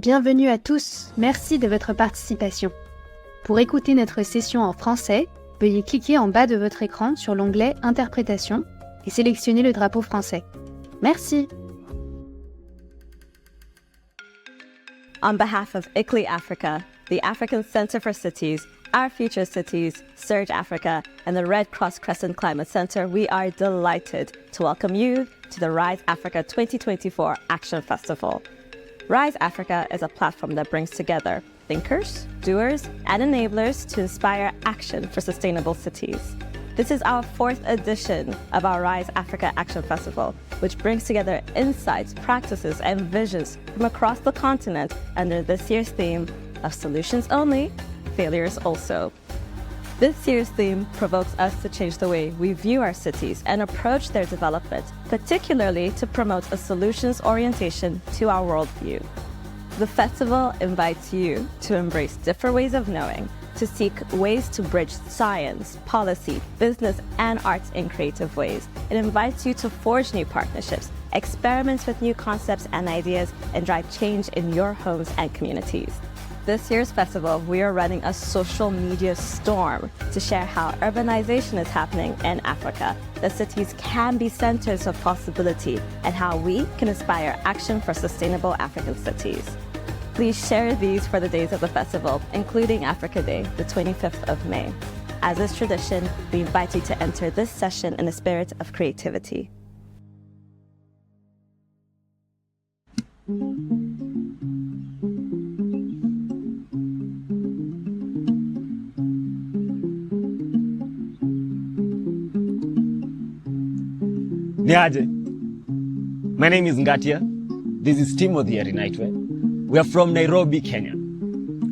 Bienvenue à tous, merci de votre participation. Pour écouter notre session en français, veuillez cliquer en bas de votre écran sur l'onglet Interprétation et sélectionner le drapeau français. Merci. On behalf of ICLEI Africa, the African Center for Cities, Our Future Cities, Surge Africa, and the Red Cross Crescent Climate Center, we are delighted to welcome you to the Rise Africa 2024 Action Festival. Rise Africa is a platform that brings together thinkers, doers, and enablers to inspire action for sustainable cities. This is our 4th edition of our Rise Africa Action Festival, which brings together insights, practices, and visions from across the continent under this year's theme of Solutions Only, Failures Also. This year's theme provokes us to change the way we view our cities and approach their development, particularly to promote a solutions orientation to our worldview. The festival invites you to embrace different ways of knowing, to seek ways to bridge science, policy, business, and arts in creative ways. It invites you to forge new partnerships, experiment with new concepts and ideas, and drive change in your homes and communities. This year's festival, we are running a social media storm to share how urbanization is happening in Africa, that cities can be centers of possibility, and how we can inspire action for sustainable African cities. Please share these for the days of the festival, including Africa Day, the 25th of May. As is tradition, we invite you to enter this session in a spirit of creativity. Niaje. My name is Ngatia. This is Timothy Arinaitwe. We are from Nairobi, Kenya.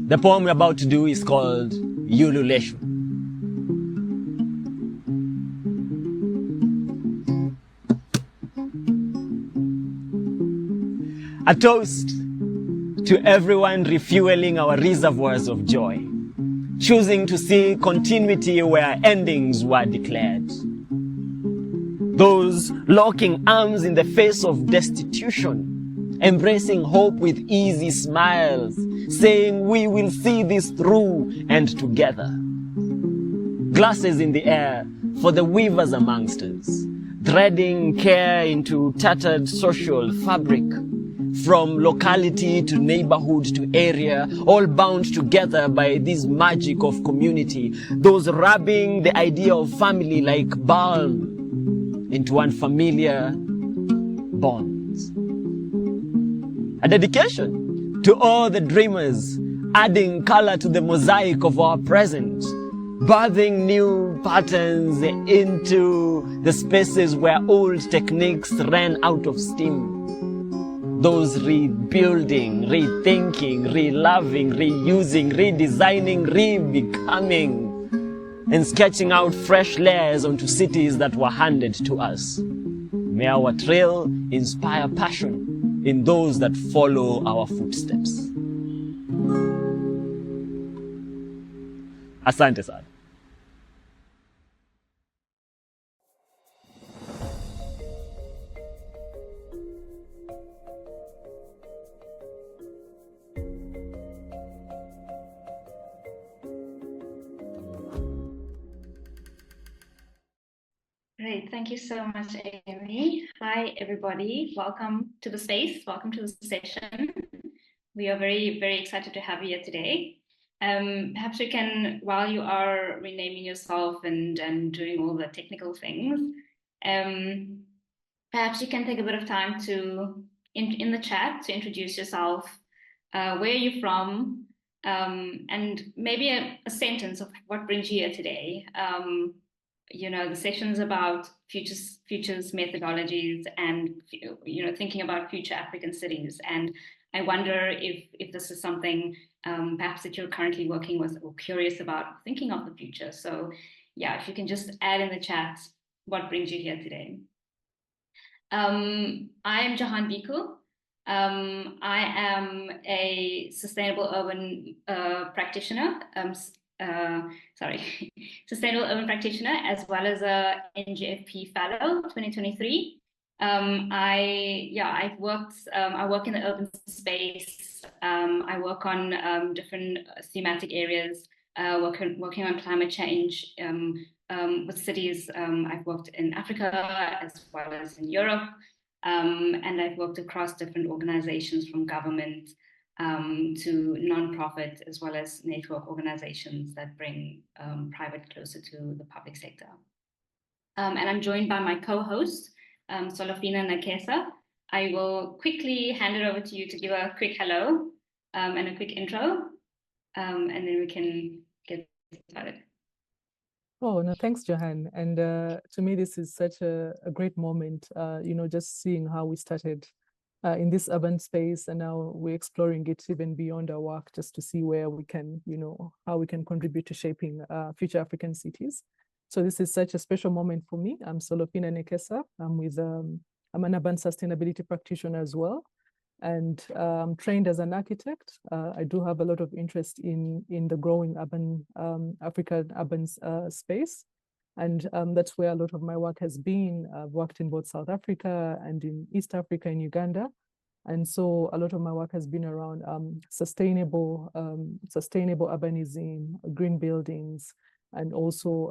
The poem we're about to do is called Ululeshu. A toast to everyone refueling our reservoirs of joy, choosing to see continuity where endings were declared. Those locking arms in the face of destitution, embracing hope with easy smiles, saying we will see this through and together. Glasses in the air for the weavers amongst us, threading care into tattered social fabric, from locality to neighborhood to area, all bound together by this magic of community, those rubbing the idea of family like balm into unfamiliar bonds. A dedication to all the dreamers, adding color to the mosaic of our present, birthing new patterns into the spaces where old techniques ran out of steam. Those rebuilding, rethinking, reloving, reusing, redesigning, rebecoming, and sketching out fresh layers onto cities that were handed to us. May our trail inspire passion in those that follow our footsteps. Asante sana. Great, thank you so much, Amy. Hi, everybody. Welcome to the space. Welcome to the session. We are very, very excited to have you here today. Perhaps we can, while you are renaming yourself and doing all the technical things, perhaps you can take a bit of time to, in the chat, to introduce yourself, where you're from, and maybe a sentence of what brings you here today. You know, the session's about futures methodologies and, you know, thinking about future African cities. And I wonder if this is something perhaps that you're currently working with or curious about thinking of the future. So yeah, if you can just add in the chat what brings you here today. I am Jahan Biku. I am a sustainable urban practitioner. Sustainable urban practitioner, as well as a NGFP fellow 2023. I work in the urban space. I work on different thematic areas, working on climate change with cities. I've worked in Africa as well as in Europe, and I've worked across different organizations from government to non-profit, as well as network organizations that bring private closer to the public sector. And I'm joined by my co-host, Solofina Nakesa. I will quickly hand it over to you to give a quick hello and a quick intro, and then we can get started. Oh, no, thanks, Johan. And to me, this is such a great moment, just seeing how we started in this urban space, and now we're exploring it even beyond our work, just to see where we can, how we can contribute to shaping future African cities. So this is such a special moment for me. I'm Solofina Nekesa. I'm an urban sustainability practitioner as well, and trained as an architect. I do have a lot of interest in the growing urban African urban space, and that's where a lot of my work has been. I've worked in both South Africa and in East Africa and Uganda, and so a lot of my work has been around sustainable urbanism, green buildings, and also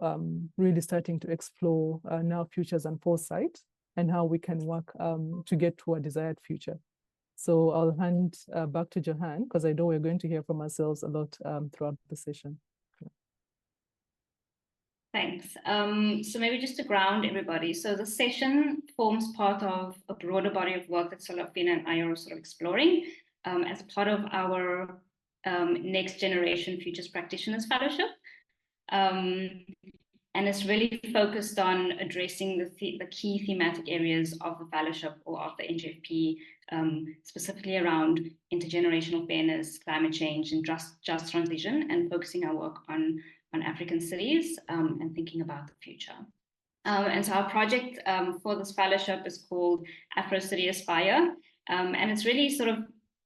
really starting to explore now futures and foresight, and how we can work to get to a desired future. So I'll hand back to Johan, because I know we're going to hear from ourselves a lot throughout the session. Thanks. So maybe just to ground everybody. So the session forms part of a broader body of work that Solofina and I are sort of exploring as part of our Next Generation Futures Practitioners Fellowship. And it's really focused on addressing the key thematic areas of the fellowship or of the NGFP, specifically around intergenerational fairness, climate change, and just transition, and focusing our work on African cities and thinking about the future. And so our project for this fellowship is called Afro City Aspire, and it's really sort of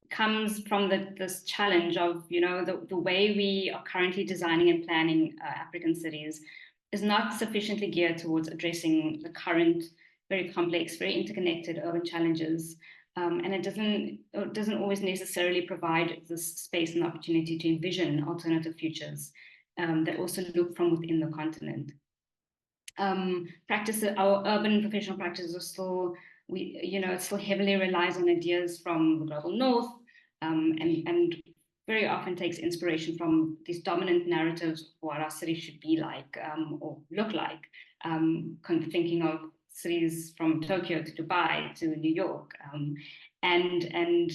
comes from this challenge of, the way we are currently designing and planning African cities is not sufficiently geared towards addressing the current very complex, very interconnected urban challenges. And it doesn't always necessarily provide this space and opportunity to envision alternative futures that also look from within the continent. Our urban professional practices are still, it still heavily relies on ideas from the global north, and very often takes inspiration from these dominant narratives of what our city should be like or look like, kind of thinking of cities from Tokyo to Dubai to New York, and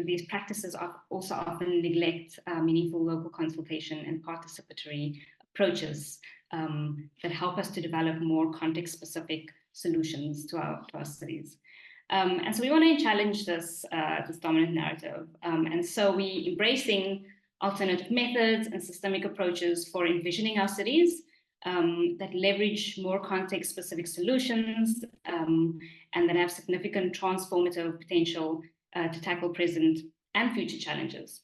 these practices also often neglect meaningful local consultation and participatory approaches that help us to develop more context-specific solutions to our cities. And so we want to challenge this dominant narrative. And so we embracing alternative methods and systemic approaches for envisioning our cities that leverage more context-specific solutions and that have significant transformative potential to tackle present and future challenges.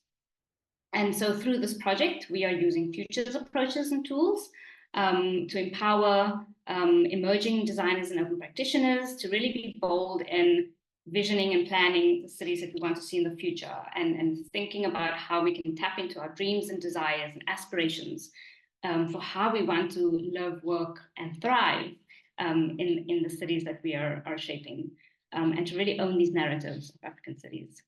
And so through this project, we are using futures approaches and tools to empower emerging designers and urban practitioners to really be bold in visioning and planning the cities that we want to see in the future, and thinking about how we can tap into our dreams and desires and aspirations for how we want to live, work, and thrive in the cities that we are shaping, and to really own these narratives of African cities.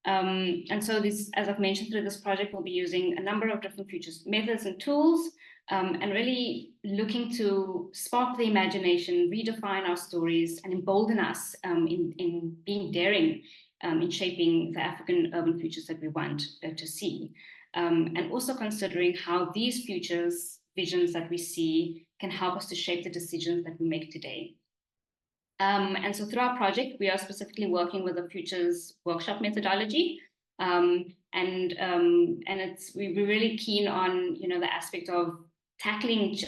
And so this, as I've mentioned, through this project, we'll be using a number of different futures methods and tools, and really looking to spark the imagination, redefine our stories, and embolden us in being daring in shaping the African urban futures that we want to see. And also considering how these futures, visions that we see, can help us to shape the decisions that we make today. And so through our project, we are specifically working with a futures workshop methodology. And we're really keen on, the aspect of tackling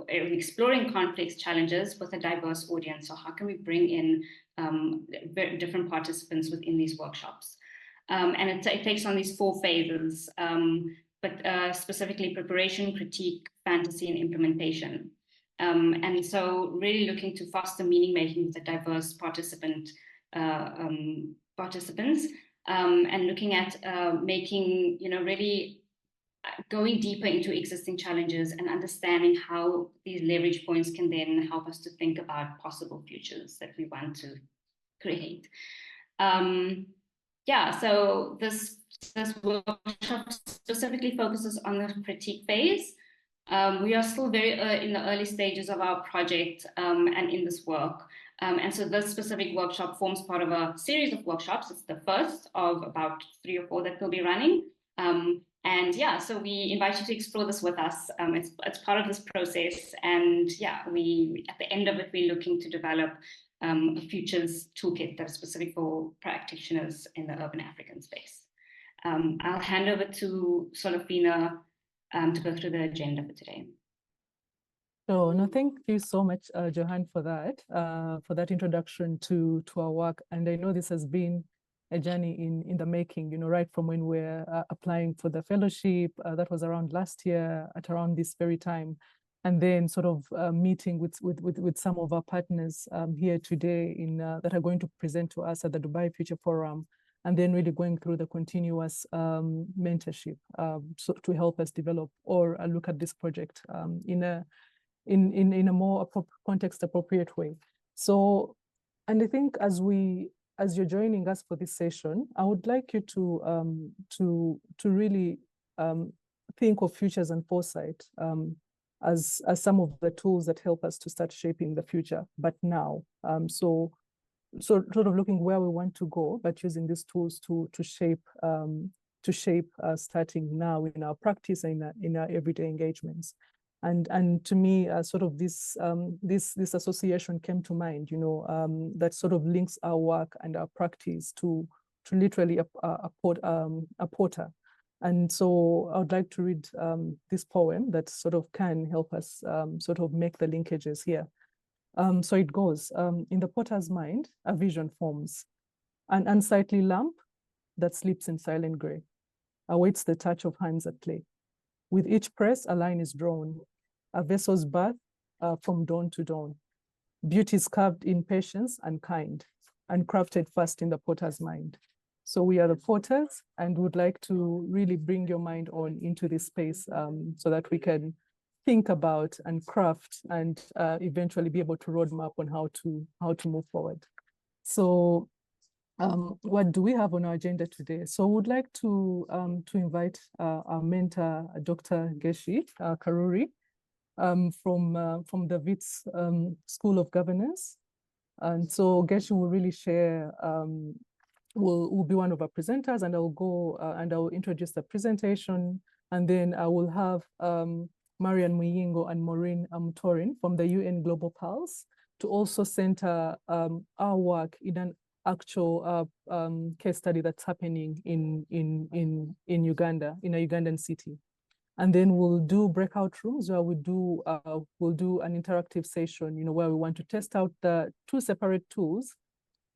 exploring complex challenges with a diverse audience. So how can we bring in different participants within these workshops? And it takes on these 4 phases, but specifically preparation, critique, fantasy, and implementation. And so really looking to foster meaning making with the diverse participants, and looking at making, really going deeper into existing challenges and understanding how these leverage points can then help us to think about possible futures that we want to create. So this workshop specifically focuses on the critique phase. We are still very in the early stages of our project and in this work. And so this specific workshop forms part of a series of workshops. It's the first of about 3 or 4 that we'll be running. So we invite you to explore this with us. It's part of this process. And we at the end of it, we're looking to develop a futures toolkit that is specific for practitioners in the urban African space. I'll hand over to Solofina to go through the agenda for today. So, no, thank you so much, Johan, for that introduction to our work. And I know this has been a journey in the making, right from when we're applying for the fellowship, that was around last year at around this very time. And then sort of meeting with some of our partners here today that are going to present to us at the Dubai Future Forum, and then really going through the continuous mentorship to help us develop or look at this project in a more context appropriate way. So, and I think as you're joining us for this session, I would like you to really think of futures and foresight as some of the tools that help us to start shaping the future, but now. So sort of looking where we want to go, but using these tools to shape starting now in our practice and in our everyday engagements. And to me, sort of this association came to mind, that sort of links our work and our practice to literally a porter. And so I would like to read this poem that sort of can help us sort of make the linkages here. So it goes, in the potter's mind, a vision forms. An unsightly lamp that sleeps in silent gray awaits the touch of hands at play. With each press, a line is drawn, a vessel's birth from dawn to dawn. Beauty is carved in patience and kind, and crafted first in the potter's mind. So we are the porters and would like to really bring your mind on into this space so that we can think about and craft and eventually be able to roadmap on how to move forward. So what do we have on our agenda today? So we would like to invite our mentor, Dr. Geshi Karuri, from the WITS School of Governance. And so Geshi will really share, will be one of our presenters, and I'll go and I'll introduce the presentation, and then I will have Marian Muyingo and Maureen Torin from the UN Global Pulse to also center our work in an actual case study that's happening in Uganda, in a Ugandan city. And then we'll do breakout rooms where we'll do an interactive session, where we want to test out the 2 separate tools.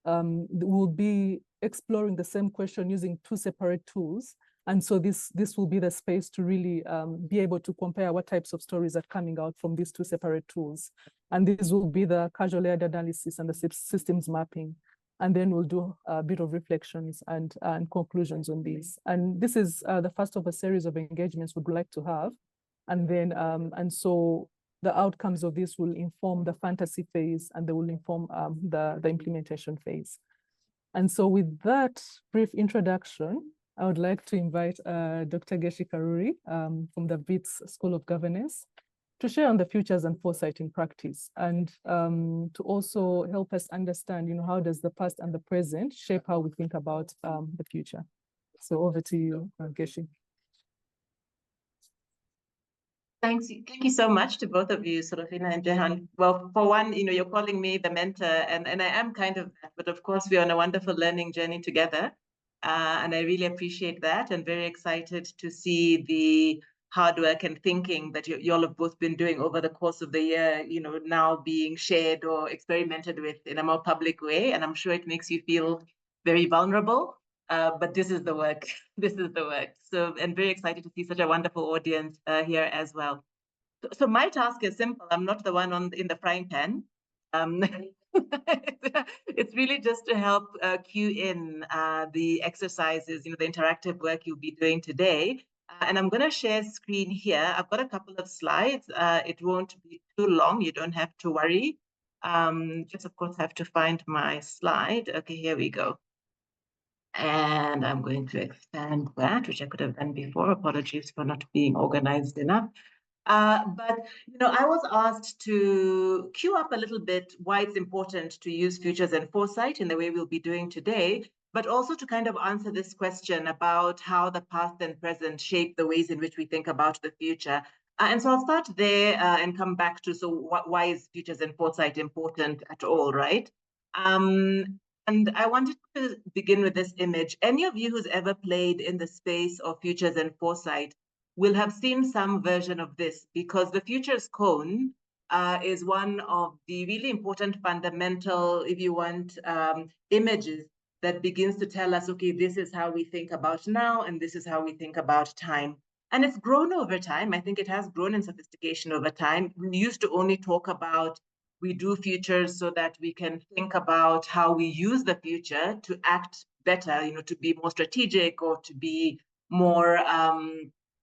We'll be exploring the same question using 2 separate tools. And so this will be the space to really be able to compare what types of stories are coming out from these 2 separate tools. And this will be the causal layered analysis and the systems mapping. And then we'll do a bit of reflections and conclusions on these. And this is the first of a series of engagements we'd like to have. And then, and so the outcomes of this will inform the fantasy phase, and they will inform the implementation phase. And so with that brief introduction, I would like to invite Dr. Geshi Karuri from the WITS School of Governance to share on the futures and foresight in practice, and to also help us understand, how does the past and the present shape how we think about the future. So over to you, Geshi. Thank you so much to both of you, Solofina and Jehan. Well, for one, you're calling me the mentor, and I am kind of that, but of course we're on a wonderful learning journey together. And I really appreciate that, and very excited to see the hard work and thinking that you all have both been doing over the course of the year, now being shared or experimented with in a more public way. And I'm sure it makes you feel very vulnerable, but this is the work. This is the work. So, and very excited to see such a wonderful audience here as well. So my task is simple. I'm not the one in the frying pan. It's really just to help cue in the exercises, the interactive work you'll be doing today. And I'm going to share screen here. I've got a couple of slides. It won't be too long. You don't have to worry. Just, of course, have to find my slide. Okay, here we go. And I'm going to expand that, which I could have done before. Apologies for not being organized enough. But I was asked to queue up a little bit why it's important to use futures and foresight in the way we'll be doing today, but also to kind of answer this question about how the past and present shape the ways in which we think about the future. And so I'll start there and come back to, why is futures and foresight important at all, right? And I wanted to begin with this image. Any of you who's ever played in the space of futures and foresight will have seen some version of this, because the futures cone is one of the really important fundamental, if you want, images that begins to tell us, okay, this is how we think about now, and this is how we think about time. And it's grown over time. I think it has grown in sophistication over time. We used to only talk about, we do futures so that we can think about how we use the future to act better, to be more strategic or to be more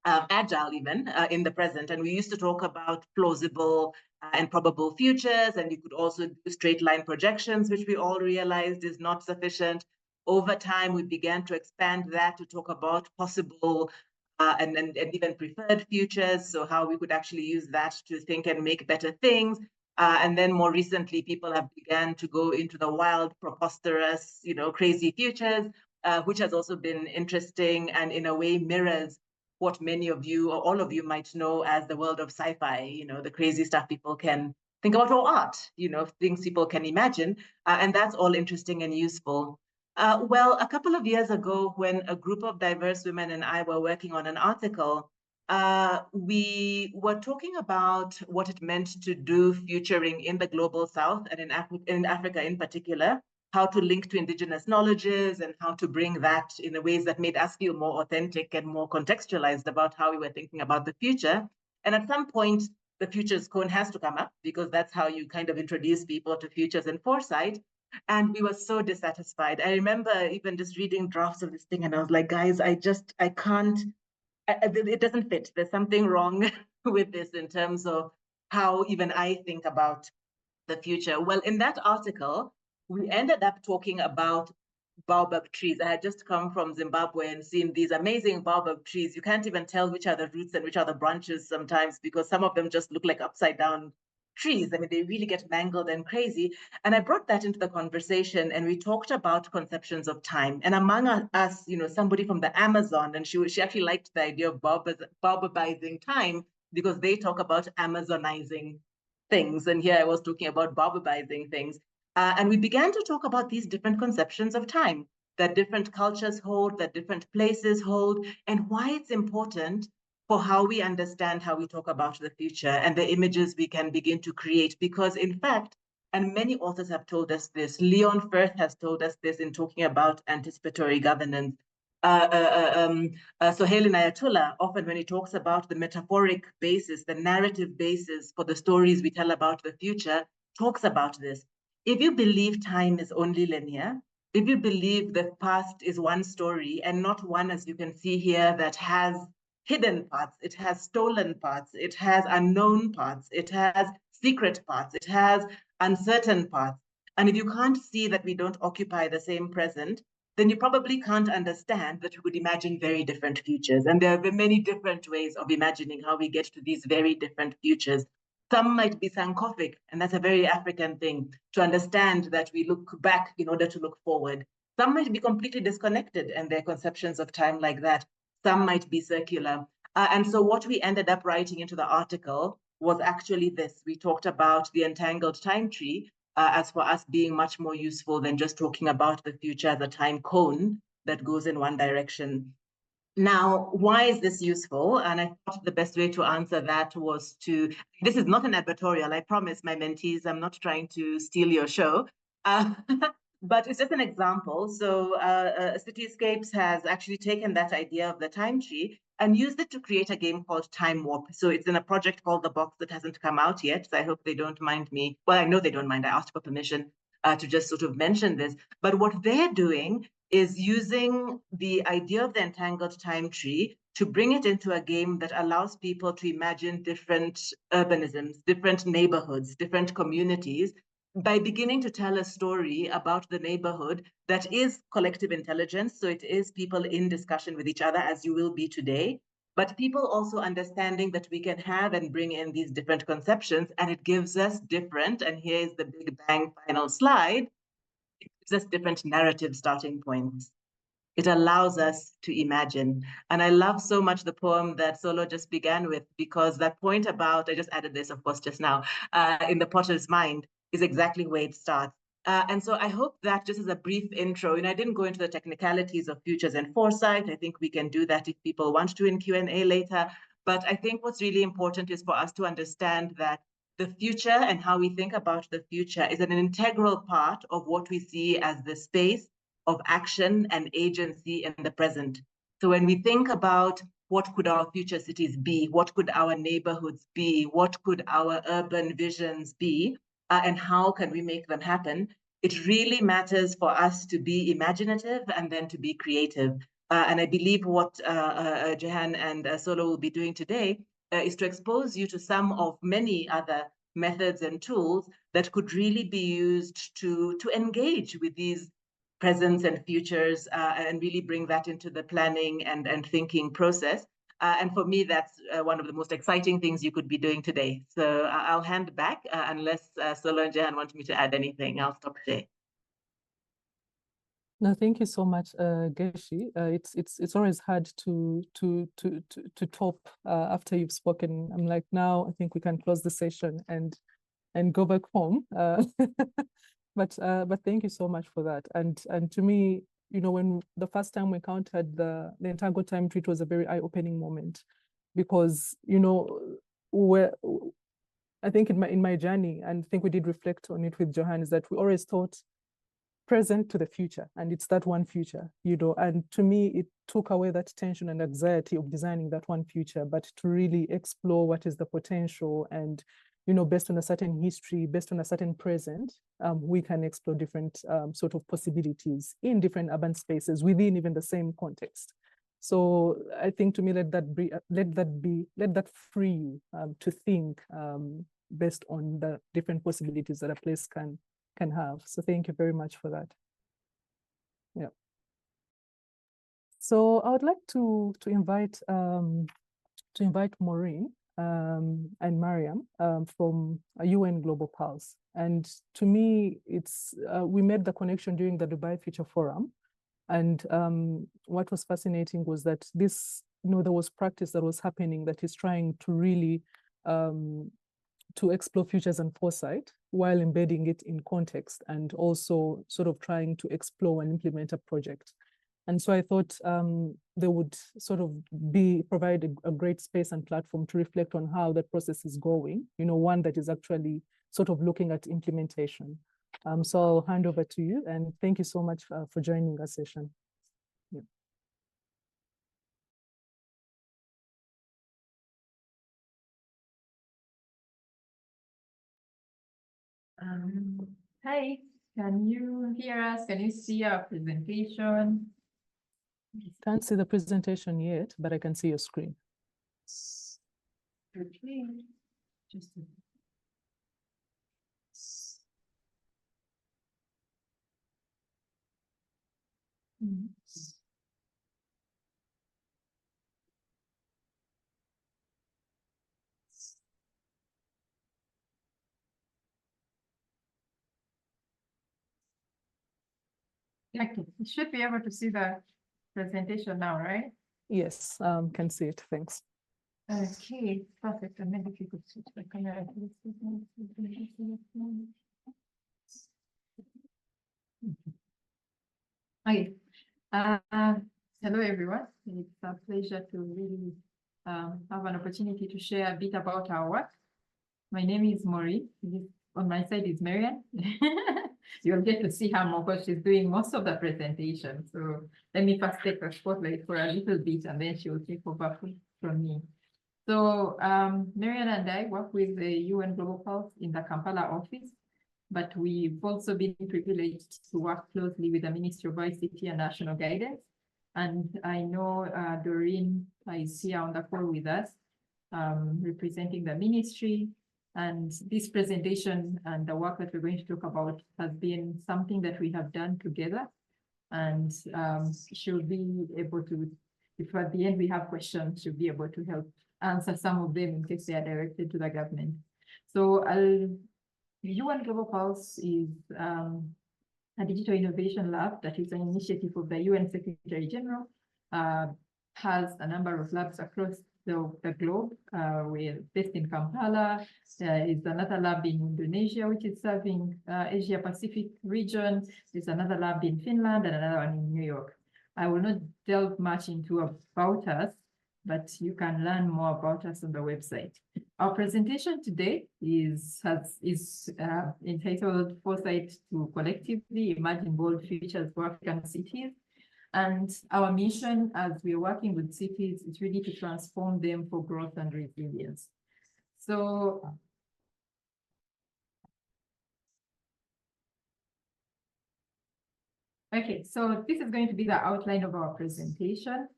agile even in the present. And we used to talk about plausible and probable futures, and you could also do straight line projections, which we all realized is not sufficient. Over time, we began to expand that to talk about possible and even preferred futures, so how we could actually use that to think and make better things. And then more recently, people have begun to go into the wild, preposterous, crazy futures, which has also been interesting and in a way mirrors what many of you or all of you might know as the world of sci-fi, the crazy stuff people can think about, or art, things people can imagine. And that's all interesting and useful. Well, a couple of years ago, when a group of diverse women and I were working on an article, we were talking about what it meant to do futuring in the global south and in Africa in particular, how to link to indigenous knowledges and how to bring that in ways that made us feel more authentic and more contextualized about how we were thinking about the future. And at some point, the futures cone has to come up, because that's how you kind of introduce people to futures and foresight. And we were so dissatisfied. I remember even just reading drafts of this thing, and I was like, guys, I can't, it doesn't fit. There's something wrong with this in terms of how even I think about the future. Well, in that article, we ended up talking about baobab trees. I had just come from Zimbabwe and seen these amazing baobab trees. You can't even tell which are the roots and which are the branches sometimes, because some of them just look like upside down trees. I mean, they really get mangled and crazy. And I brought that into the conversation, and we talked about conceptions of time. And among us, somebody from the Amazon, and she actually liked the idea of baobabizing time, because they talk about Amazonizing things. And here I was talking about baobabizing things. And we began to talk about these different conceptions of time that different cultures hold, that different places hold, and why it's important for how we understand how we talk about the future and the images we can begin to create. Because in fact, and many authors have told us this, Leon Firth has told us this in talking about anticipatory governance. Sohail Inayatullah, often when he talks about the metaphoric basis, the narrative basis for the stories we tell about the future, talks about this. If you believe time is only linear, if you believe the past is one story and not one, as you can see here, that has hidden parts, it has stolen parts, it has unknown parts, it has secret parts, it has uncertain parts. And if you can't see that we don't occupy the same present, then you probably can't understand that we would imagine very different futures. And there are many different ways of imagining how we get to these very different futures. Some might be sankofic, and that's a very African thing, to understand that we look back in order to look forward. Some might be completely disconnected, and their conceptions of time like that. Some might be circular. And so what we ended up writing into the article was actually this. We talked about the entangled time tree as for us being much more useful than just talking about the future as a time cone that goes in one direction. Now, why is this useful? And I thought the best way to answer that was this is not an advertorial, I promise my mentees, I'm not trying to steal your show. But it's just an example. So Cityscapes has actually taken that idea of the time tree and used it to create a game called Time Warp. So it's in a project called The Box that hasn't come out yet. So I hope they don't mind me. Well, I know they don't mind. I asked for permission to just sort of mention this. But what they're doing is using the idea of the entangled time tree to bring it into a game that allows people to imagine different urbanisms, different neighborhoods, different communities, by beginning to tell a story about the neighborhood that is collective intelligence. So it is people in discussion with each other, as you will be today, but people also understanding that we can have and bring in these different conceptions, and it gives us different, and here's the big bang final slide, it gives us different narrative starting points. It allows us to imagine. And I love so much the poem that Solo just began with, because that point about, I just added this, of course, just now, in the potter's mind is exactly where it starts. And so I hope that just as a brief intro, I didn't go into the technicalities of futures and foresight. I think we can do that if people want to in Q&A later. But I think what's really important is for us to understand that the future and how we think about the future is an integral part of what we see as the space of action and agency in the present. So when we think about what could our future cities be, what could our neighborhoods be, what could our urban visions be, and how can we make them happen, it really matters for us to be imaginative and then to be creative. And I believe what Jehan and Solo will be doing today is to expose you to some of many other methods and tools that could really be used to engage with these presents and futures and really bring that into the planning and thinking process. And for me, that's one of the most exciting things you could be doing today. So I'll hand back unless Solo and Jehan want me to add anything. I'll stop today. No, thank you so much, Geshi. It's always hard to top after you've spoken. I'm like, now I think we can close the session and go back home. But thank you so much for that. And to me, when the first time we encountered the entangled time tree, it was a very eye-opening moment, because I think in my journey, and I think we did reflect on it with Johan, is that we always thought present to the future, and it's that one future, and to me it took away that tension and anxiety of designing that one future, but to really explore what is the potential, and based on a certain history, based on a certain present, we can explore different sort of possibilities in different urban spaces within even the same context. So I think, to me, let that free you to think based on the different possibilities that a place can have. So thank you very much for that. Yeah. So I would like to invite Maureen and Mariam from UN Global Pulse. And to me, it's we made the connection during the Dubai Future Forum. And what was fascinating was that this, there was practice that was happening that is trying to really to explore futures and foresight while embedding it in context, and also sort of trying to explore and implement a project. And so I thought they would sort of provide a great space and platform to reflect on how that process is going, one that is actually sort of looking at implementation. So I'll hand over to you, and thank you so much for joining our session. Yeah. Hi, can you hear us? Can you see our presentation? Can't see the presentation yet, but I can see your screen. Okay, just a Okay, you should be able to see the presentation now, right? Yes, can see it. Thanks. Okay, perfect. And maybe if you could switch the camera. Okay. Hello, everyone. It's a pleasure to really have an opportunity to share a bit about our work. My name is Maureen. On my side is Marian. you'll get to see her more because she's doing most of the presentation. So let me first take a spotlight for a little bit, and then she will take over from me. So Marian and I work with the UN Global Pulse in the Kampala office, but we've also been privileged to work closely with the Ministry of ICT and National Guidance. And I know Doreen is here on the call with us, representing the ministry. And this presentation and the work that we're going to talk about has been something that we have done together. And she'll be able to, if at the end we have questions, she'll be able to help answer some of them in case they are directed to the government. So UN Global Pulse is a digital innovation lab that is an initiative of the UN Secretary General, has a number of labs across the globe. We're based in Kampala. There is another lab in Indonesia, which is serving Asia Pacific region. There's another lab in Finland and another one in New York. I will not delve much into about us, but you can learn more about us on the website. Our presentation today is entitled Foresight to Collectively Imagine Bold Futures for African Cities. And our mission as we're working with cities is really to transform them for growth and resilience. So, okay, so this is going to be the outline of our presentation.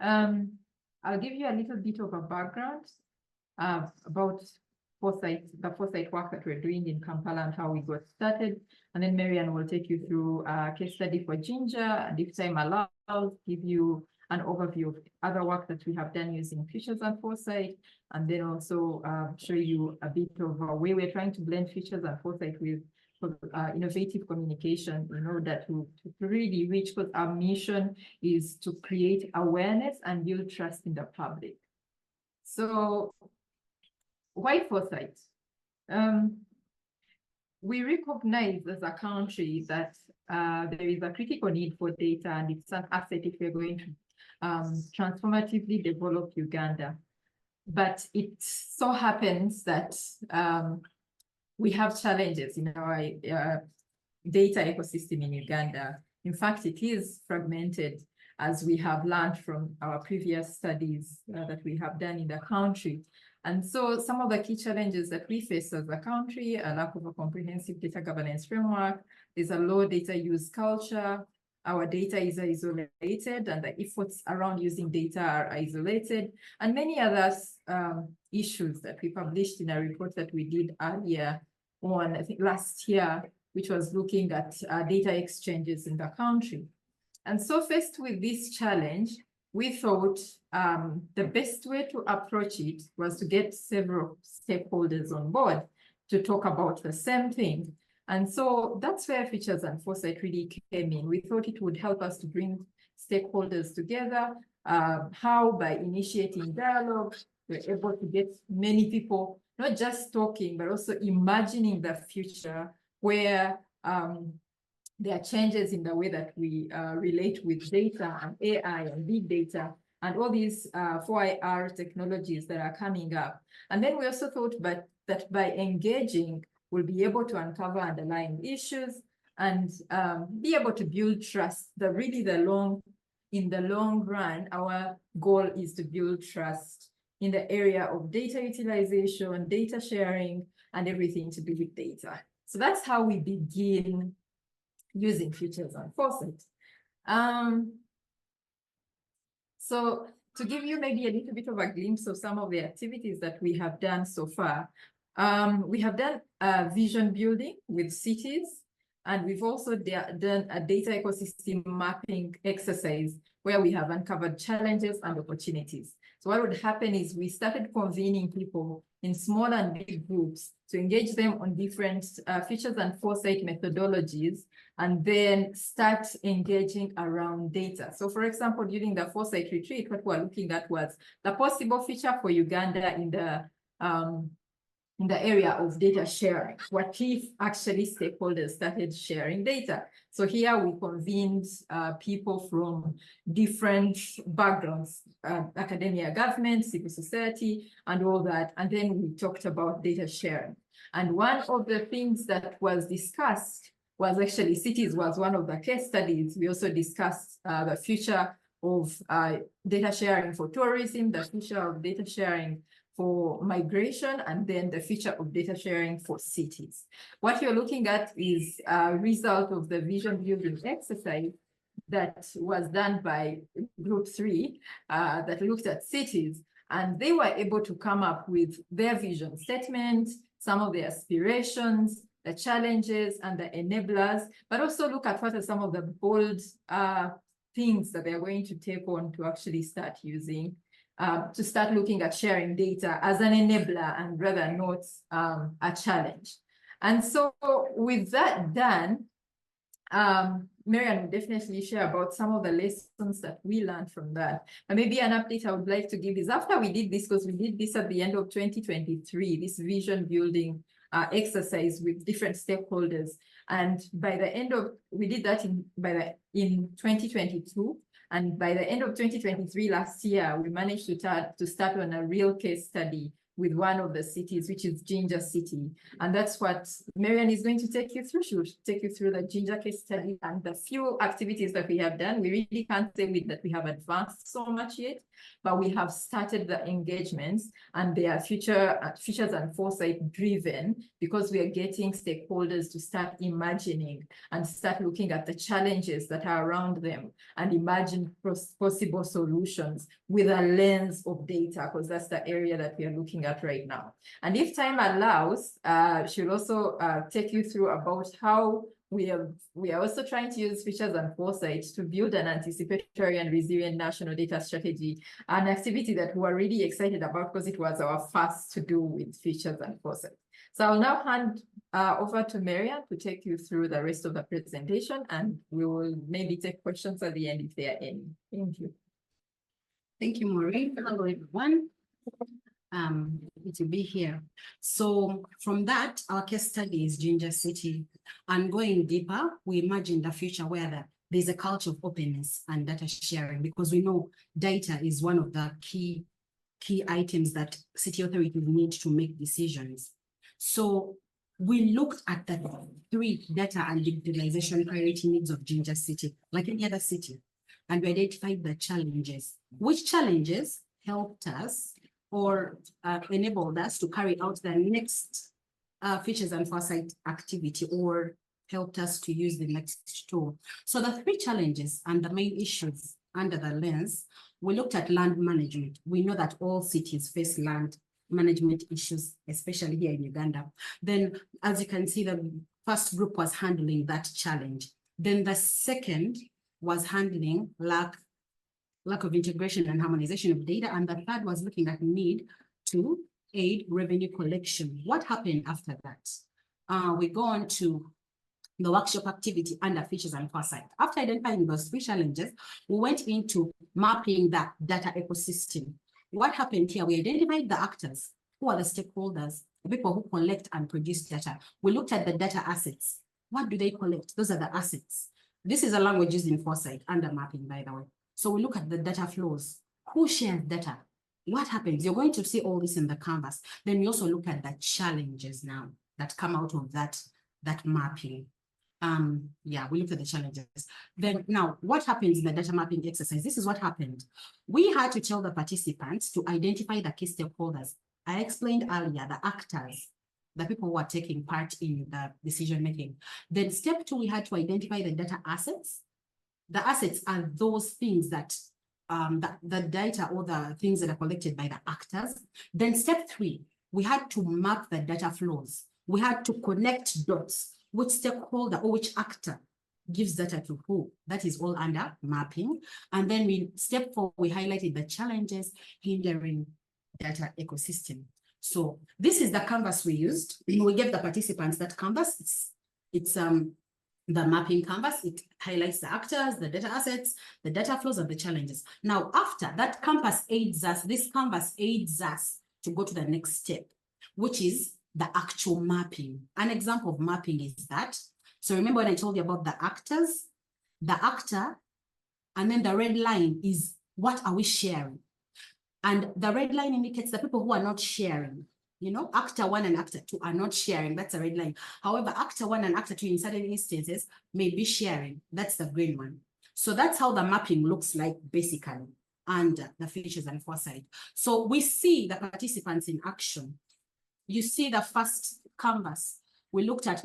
I'll give you a little bit of a background about Foresight, the Foresight work that we're doing in Kampala and how we got started. And then Marian will take you through a case study for Ginger, and if time allows, give you an overview of other work that we have done using Futures and Foresight, and then also show you a bit of a way we're trying to blend Futures and Foresight with innovative communication in order to really reach, because our mission is to create awareness and build trust in the public. So why Foresight? We recognize as a country that there is a critical need for data, and it's an asset if we're going to transformatively develop Uganda. But it so happens that we have challenges in our data ecosystem in Uganda. In fact, it is fragmented, as we have learned from our previous studies that we have done in the country. And so some of the key challenges that we face as a country, a lack of a comprehensive data governance framework, there's a low data use culture, our data is isolated, and the efforts around using data are isolated, and many other issues that we published in a report that we did earlier on, I think last year, which was looking at data exchanges in the country. And so faced with this challenge, we thought the best way to approach it was to get several stakeholders on board to talk about the same thing. And so that's where Futures and Foresight really came in. We thought it would help us to bring stakeholders together. How? By initiating dialogue, we're able to get many people, not just talking, but also imagining the future where there are changes in the way that we relate with data and AI and big data and all these 4IR technologies that are coming up. And then we also thought that by engaging, we'll be able to uncover underlying issues and be able to build trust. In the long run, our goal is to build trust in the area of data utilization, data sharing, and everything to do with data. So that's how we begin using Futures and Foresight. So to give you maybe a little bit of a glimpse of some of the activities that we have done so far, we have done vision building with cities, and we've also done a data ecosystem mapping exercise where we have uncovered challenges and opportunities. So what would happen is we started convening people in small and big groups to engage them on different Futures and Foresight methodologies, and then start engaging around data. So for example, during the Foresight retreat, what we're looking at was the possible future for Uganda in the area of data sharing. What if actually stakeholders started sharing data? So here we convened people from different backgrounds, academia, government, civil society, and all that. And then we talked about data sharing. And one of the things that was discussed was actually cities was one of the case studies. We also discussed the future of data sharing for tourism, the future of data sharing for migration, and then the future of data sharing for cities. What you're looking at is a result of the vision building exercise that was done by group 3 that looked at cities, and they were able to come up with their vision statement, some of the aspirations, the challenges and the enablers, but also look at what are some of the bold things that they're going to take on to actually start using, to start looking at sharing data as an enabler and rather not a challenge. And so with that done, Marian will definitely share about some of the lessons that we learned from that. And maybe an update I would like to give is after we did this, because we did this at the end of 2023, this vision building exercise with different stakeholders. And by the end of, we did that in 2022. And by the end of 2023, last year, we managed to start on a real case study with one of the cities, which is Ginger City. And that's what Marian is going to take you through. She will take you through the Ginger case study and the few activities that we have done. We really can't say that we have advanced so much yet, but we have started the engagements, and they are features and foresight driven, because we are getting stakeholders to start imagining and start looking at the challenges that are around them and imagine possible solutions with a lens of data, because that's the area that we are looking at right now. And if time allows, she'll also take you through about how we are also trying to use features and foresight to build an anticipatory and resilient national data strategy, an activity that we're really excited about because it was our first to do with features and foresight. So I'll now hand over to Marian to take you through the rest of the presentation, and we will maybe take questions at the end if there are any. Thank you. Thank you, Maureen. Hello, everyone. Good to be here. So from that, our case study is Ginger City. And going deeper, we imagined a future where there's a culture of openness and data sharing, because we know data is one of the key items that city authorities need to make decisions. So we looked at the 3 data and digitalization priority needs of Ginger City, like any other city, and we identified the challenges. Which challenges helped us or enabled us to carry out the next features and foresight activity, or helped us to use the next tool. So the 3 challenges and the main issues under the lens, we looked at land management. We know that all cities face land management issues, especially here in Uganda. Then, as you can see, the first group was handling that challenge. Then the second was handling lack of integration and harmonization of data. And the third was looking at need to aid revenue collection. What happened after that? We go on to the workshop activity under features and foresight. After identifying those 3 challenges, we went into mapping that data ecosystem. What happened here? We identified the actors, who are the stakeholders, the people who collect and produce data. We looked at the data assets. What do they collect? Those are the assets. This is a language used in foresight under mapping, by the way. So we look at the data flows. Who shares data? What happens? You're going to see all this in the canvas. Then we also look at the challenges now that come out of that mapping. We looked at the challenges. Then now, what happens in the data mapping exercise? This is what happened. We had to tell the participants to identify the key stakeholders. I explained earlier, the actors, the people who are taking part in the decision making. Then step 2, we had to identify the data assets. The assets are those things that the data or the things that are collected by the actors. Then step 3, we had to map the data flows. We had to connect dots. Which stakeholder or which actor gives data to who? That is all under mapping. And then step 4, we highlighted the challenges hindering data ecosystem. So this is the canvas we used. We gave the participants that canvas. It's the mapping canvas. It highlights the actors, the data assets, the data flows, and the challenges. Now, after that, this canvas aids us to go to the next step, which is the actual mapping. An example of mapping is that. So remember when I told you about the actors, the actor, and then the red line is what are we sharing? And the red line indicates the people who are not sharing. actor 1 and actor 2 are not sharing. That's a red line. However, actor 1 and actor 2 in certain instances may be sharing. That's the green one. So that's how the mapping looks like basically, and the features and foresight. So we see the participants in action. You see the first canvas. We looked at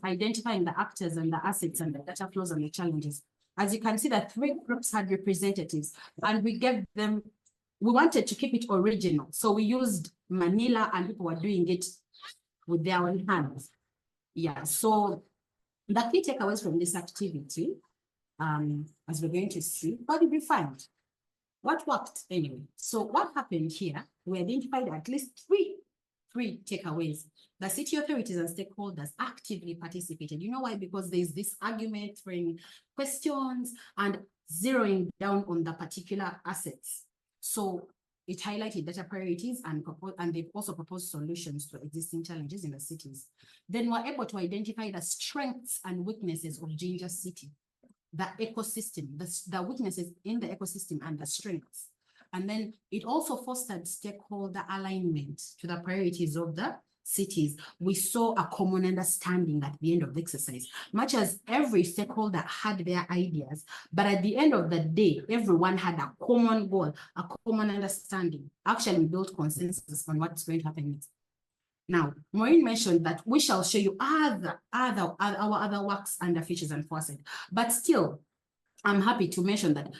identifying the actors and the assets and the data flows and the challenges. As you can see, the 3 groups had representatives, and we gave them, we wanted to keep it original. So we used Manila, and people were doing it with their own hands. Yeah, so the key takeaways from this activity, as we're going to see, what did we find? What worked anyway? So what happened here, we identified at least three takeaways. The city authorities and stakeholders actively participated. You know why? Because there's this argument, throwing questions and zeroing down on the particular assets. So it highlighted data priorities and they've also proposed solutions to existing challenges in the cities. Then we're able to identify the strengths and weaknesses of Ginger City, the ecosystem, the weaknesses in the ecosystem and the strengths. And then it also fostered stakeholder alignment to the priorities of the cities. We saw a common understanding at the end of the exercise, much as every stakeholder had their ideas, but at the end of the day, everyone had a common goal, a common understanding, actually built consensus on what's going to happen next. Now, Maureen mentioned that we shall show you our other works under features and foresight, but still, I'm happy to mention that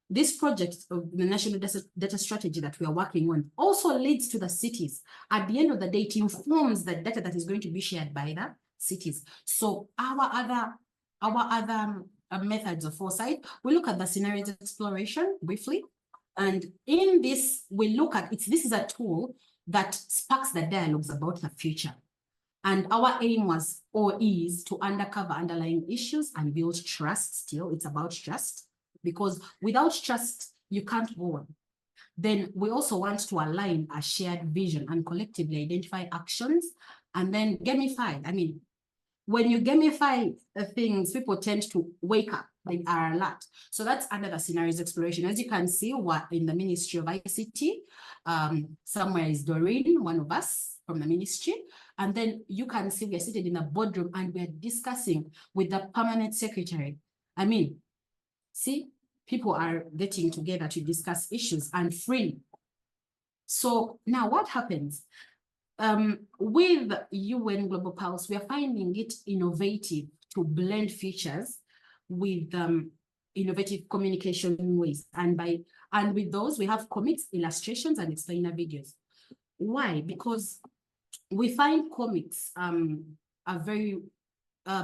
this project of the national data strategy that we are working on also leads to the cities. At the end of the day, it informs the data that is going to be shared by the cities. So our other methods of foresight, we look at the scenarios exploration briefly. And in this, we look at this is a tool that sparks the dialogues about the future. And our aim was or is to uncover underlying issues and build trust. Still, it's about trust, because without trust, you can't go on. Then we also want to align a shared vision and collectively identify actions and then gamify. I mean, when you gamify things, people tend to wake up, they are alert. So that's under the scenarios exploration. As you can see, we're in the Ministry of ICT. Somewhere is Doreen, one of us from the ministry. And then you can see we're seated in a boardroom and we're discussing with the permanent secretary. I mean, see, people are getting together to discuss issues and free. So now what happens? With UN Global Pulse, we are finding it innovative to blend features with innovative communication ways. And with those, we have comics, illustrations, and explainer videos. Why? Because we find comics a very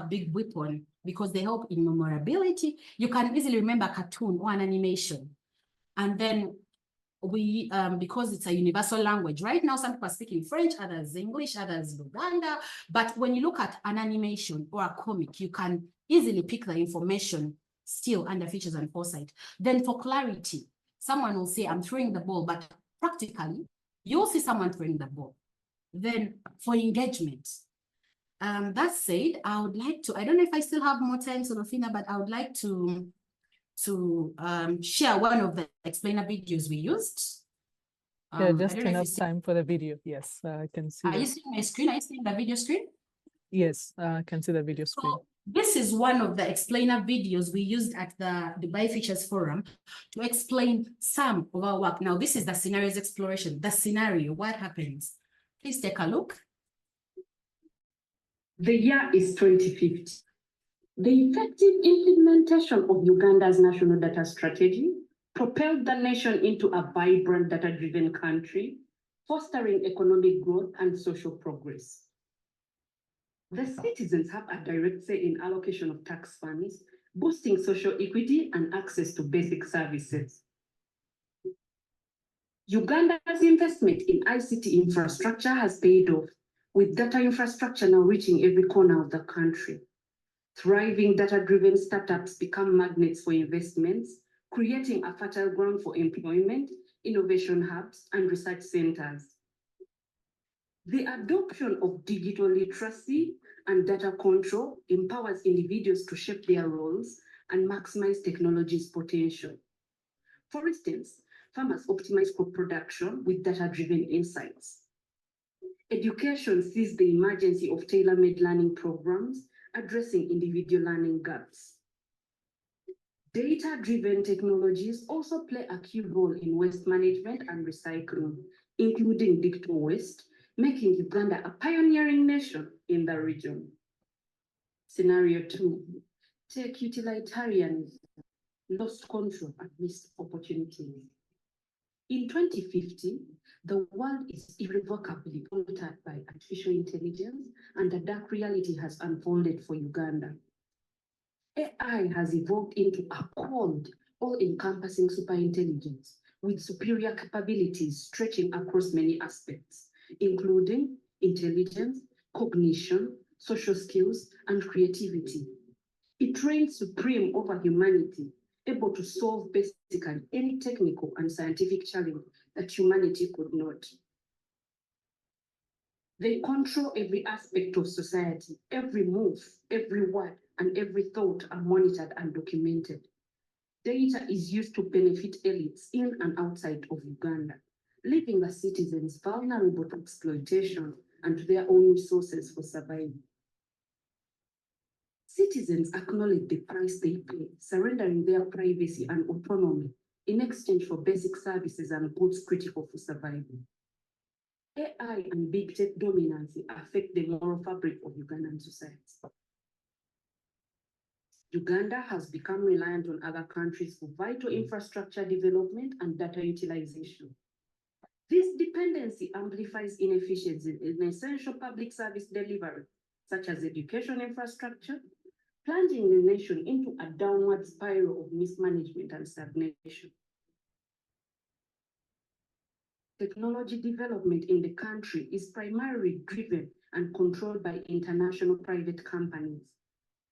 big weapon, because they help in memorability. You can easily remember a cartoon or an animation. And then we, because it's a universal language, right now some people are speaking French, others English, others Luganda. But when you look at an animation or a comic, you can easily pick the information still under features and foresight. Then for clarity, someone will say, I'm throwing the ball, but practically, you'll see someone throwing the ball. Then for engagement, that said, I would like to, I don't know if I still have more time, Solofina, but I would like to share one of the explainer videos we used. Yeah, just enough time for the video. Yes, I can see. Are you seeing my screen? Are you seeing the video screen? Yes, I can see the video screen. So this is one of the explainer videos we used at the Dubai Features Forum to explain some of our work. Now, this is the scenarios exploration, the scenario, what happens? Please take a look. The year is 2050. The effective implementation of Uganda's national data strategy propelled the nation into a vibrant data-driven country, fostering economic growth and social progress. The citizens have a direct say in allocation of tax funds, boosting social equity and access to basic services. Uganda's investment in ICT infrastructure has paid off, with data infrastructure now reaching every corner of the country. Thriving data-driven startups become magnets for investments, creating a fertile ground for employment, innovation hubs, and research centers. The adoption of digital literacy and data control empowers individuals to shape their roles and maximize technology's potential. For instance, farmers optimize crop production with data-driven insights. Education sees the emergence of tailor-made learning programs addressing individual learning gaps. Data-driven technologies also play a key role in waste management and recycling, including digital waste, making Uganda a pioneering nation in the region. Scenario 2, tech utilitarianism, lost control and missed opportunities. In 2050, the world is irrevocably altered by artificial intelligence, and a dark reality has unfolded for Uganda. AI has evolved into a cold, all-encompassing superintelligence with superior capabilities stretching across many aspects, including intelligence, cognition, social skills, and creativity. It reigns supreme over humanity, able to solve basically any technical and scientific challenge that humanity could not. They control every aspect of society. Every move, every word, and every thought are monitored and documented. Data is used to benefit elites in and outside of Uganda, leaving the citizens vulnerable to exploitation and to their own resources for survival. Citizens acknowledge the price they pay, surrendering their privacy and autonomy in exchange for basic services and goods critical for survival. AI and big tech dominance affect the moral fabric of Ugandan society. Uganda has become reliant on other countries for vital infrastructure development and data utilization. This dependency amplifies inefficiencies in essential public service delivery, such as education infrastructure, plunging the nation into a downward spiral of mismanagement and stagnation. Technology development in the country is primarily driven and controlled by international private companies,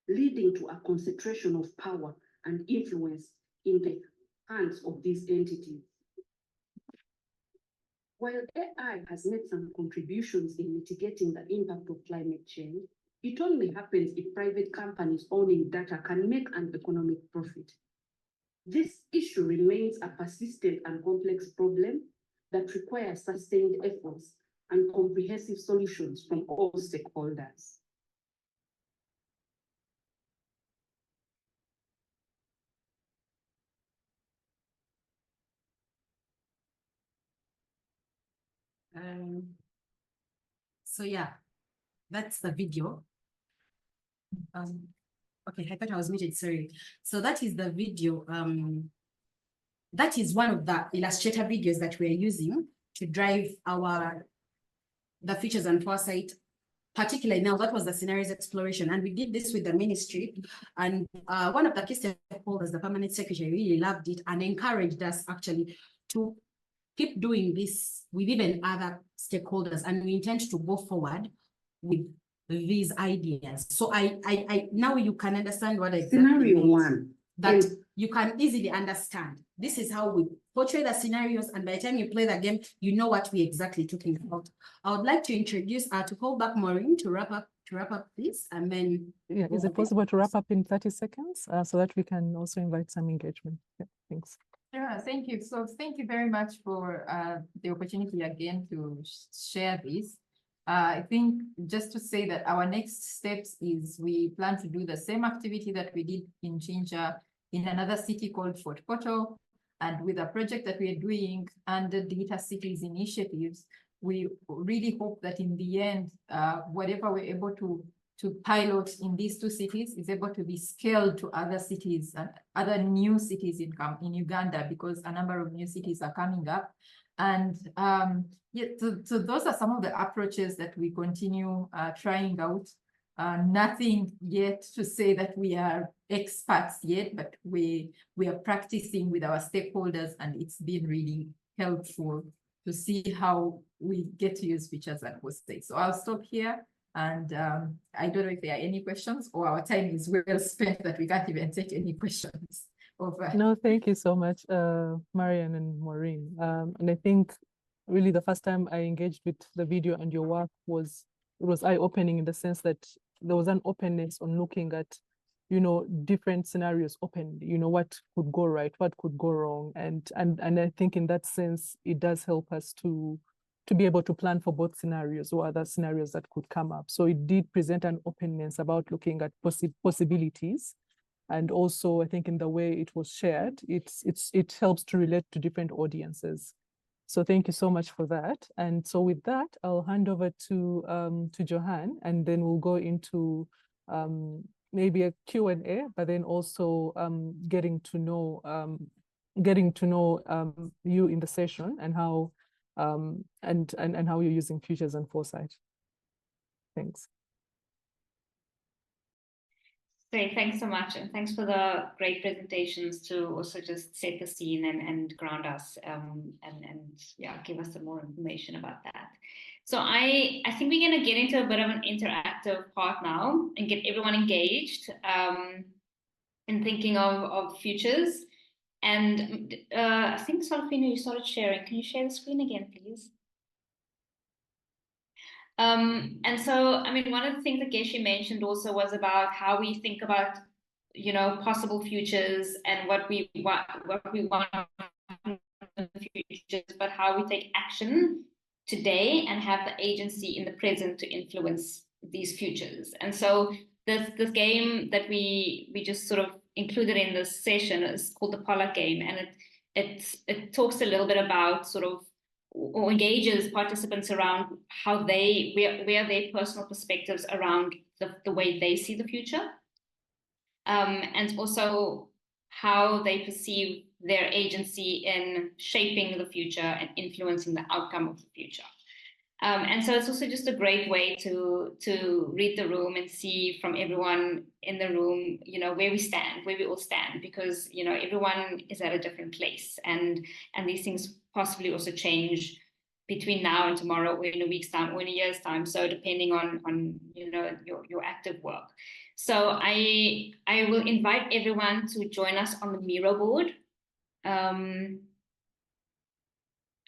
leading to a concentration of power and influence in the hands of these entities. While AI has made some contributions in mitigating the impact of climate change, it only happens if private companies owning data can make an economic profit. This issue remains a persistent and complex problem that requires sustained efforts and comprehensive solutions from all stakeholders. So yeah, that's the video. Okay, I thought I was muted, sorry. So that is the video. That is one of the illustrator videos that we're using to drive the features and foresight. Particularly now, that was the scenarios exploration, and we did this with the ministry. And one of the key stakeholders, the permanent secretary, really loved it and encouraged us actually to keep doing this with even other stakeholders, and we intend to go forward with these ideas. So I now you can understand what exactly Scenario one. That you can easily understand. This is how we portray the scenarios, and by the time you play the game, you know what we're exactly talking about. I would like to introduce to call back Maureen to wrap up this, and then yeah, is it possible to wrap up in 30 seconds so that we can also invite some engagement? Yeah, thanks. Yeah, thank you. So thank you very much for the opportunity again to share this. I think just to say that our next steps is we plan to do the same activity that we did in Jinja in another city called Fort Portal. And with a project that we are doing under Data Cities initiatives, we really hope that in the end, whatever we're able to pilot in these two cities is able to be scaled to other cities and other new cities in Uganda, because a number of new cities are coming up. And yeah, so those are some of the approaches that we continue trying out. Nothing yet to say that we are experts yet, but we are practicing with our stakeholders, and it's been really helpful to see how we get to use features and Foresight. So I'll stop here, and I don't know if there are any questions, or our time is well spent that we can't even take any questions. No, thank you so much, Marian and Maureen. And I think really the first time I engaged with the video and your work was eye-opening, in the sense that there was an openness on looking at, you know, different scenarios open, you know, what could go right, what could go wrong. And I think in that sense, it does help us to to be able to plan for both scenarios or other scenarios that could come up. So it did present an openness about looking at possibilities. And also, I think in the way it was shared, it helps to relate to different audiences. So thank you so much for that. And so with that, I'll hand over to Johan, and then we'll go into maybe a Q&A, but then also getting to know you in the session and how and how you're using Futures and Foresight. Thanks. Great, thanks so much. And thanks for the great presentations to also just set the scene and ground us and yeah, give us some more information about that. So I think we're going to get into a bit of an interactive part now and get everyone engaged in thinking of futures. And I think, Solfina, you started sharing. Can you share the screen again, please? And so, I mean, one of the things that Geshe mentioned also was about how we think about, you know, possible futures and what we want in the futures, but how we take action today and have the agency in the present to influence these futures. And so this game that we just sort of included in this session is called the Pollock game, and it talks a little bit about sort of, or engages participants around how where their personal perspectives around the way they see the future, and also how they perceive their agency in shaping the future and influencing the outcome of the future. And so it's also just a great way to read the room and see from everyone in the room, you know, where we all stand, because, you know, everyone is at a different place, and these things possibly also change between now and tomorrow, or in a week's time, or in a year's time. So depending on you know, your active work. So I will invite everyone to join us on the Miro board.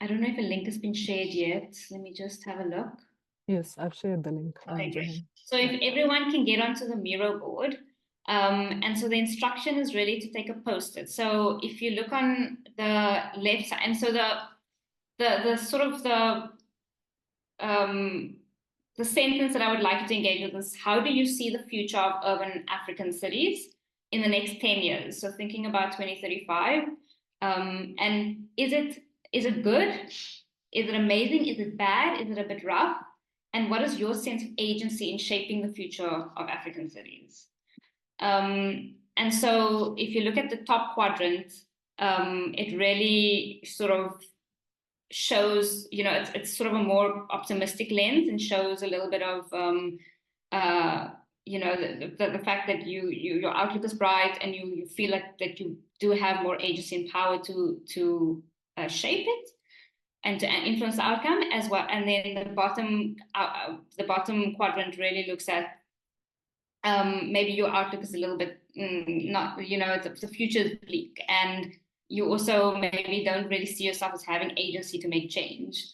I don't know if a link has been shared yet. Let me just have a look. Yes, I've shared the link. Okay, so if everyone can get onto the Miro board, and so the instruction is really to take a post-it. So if you look on the left side, and so the sort of the sentence that I would like you to engage with is, how do you see the future of urban African cities in the next 10 years? So thinking about 2035, and is it good? Is it amazing? Is it bad? Is it a bit rough? And what is your sense of agency in shaping the future of African cities? And so if you look at the top quadrant, it really sort of shows, you know, it's sort of a more optimistic lens and shows a little bit of, you know, the fact that your outlook is bright and you feel like that you do have more agency and power to shape it and to influence the outcome as well. And then the bottom quadrant really looks at maybe your outlook is a little bit not, you know, the future is bleak, and you also maybe don't really see yourself as having agency to make change.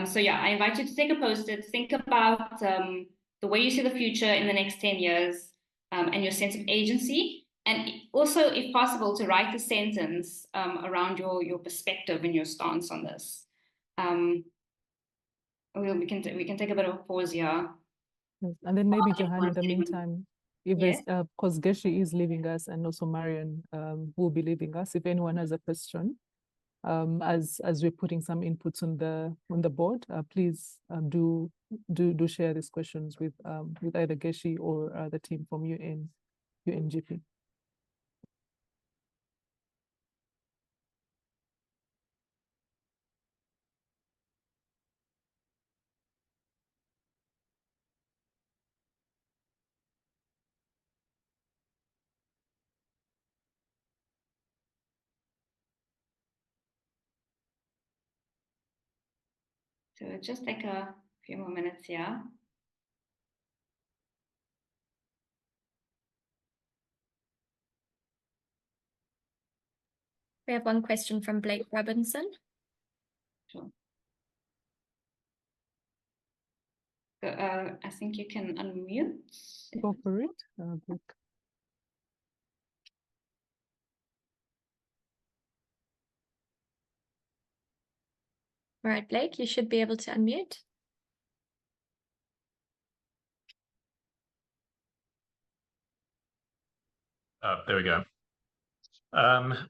So yeah, I invite you to take a post-it, think about the way you see the future in the next 10 years, and your sense of agency. And also, if possible, to write a sentence around your perspective and your stance on this. We can take a bit of a pause here. Yes. And then maybe Johan, in the meantime, if Yes. there's, because Geshe is leaving us, and also Marian will be leaving us. If anyone has a question, as we're putting some inputs on the board, please do share these questions with either Geshe or the team from UNGP. So just take a few more minutes here. We have one question from Blake Robinson. Sure. So, I think you can unmute. Go for it, Blake. All right, Blake, you should be able to unmute. There we go.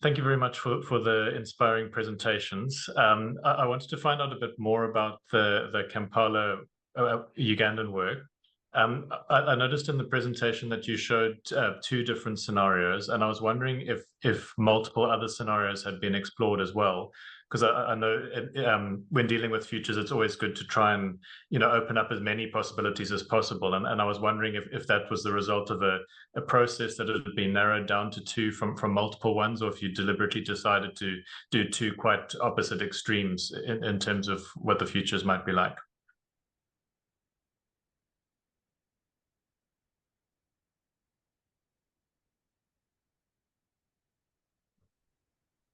Thank you very much for the inspiring presentations. I wanted to find out a bit more about the Kampala Ugandan work. I noticed in the presentation that you showed 2 different scenarios, and I was wondering if multiple other scenarios had been explored as well. Because I know when dealing with futures, it's always good to try and open up as many possibilities as possible. And I was wondering if that was the result of a process that had been narrowed down to 2 from multiple ones, or if you deliberately decided to do 2 quite opposite extremes in terms of what the futures might be like.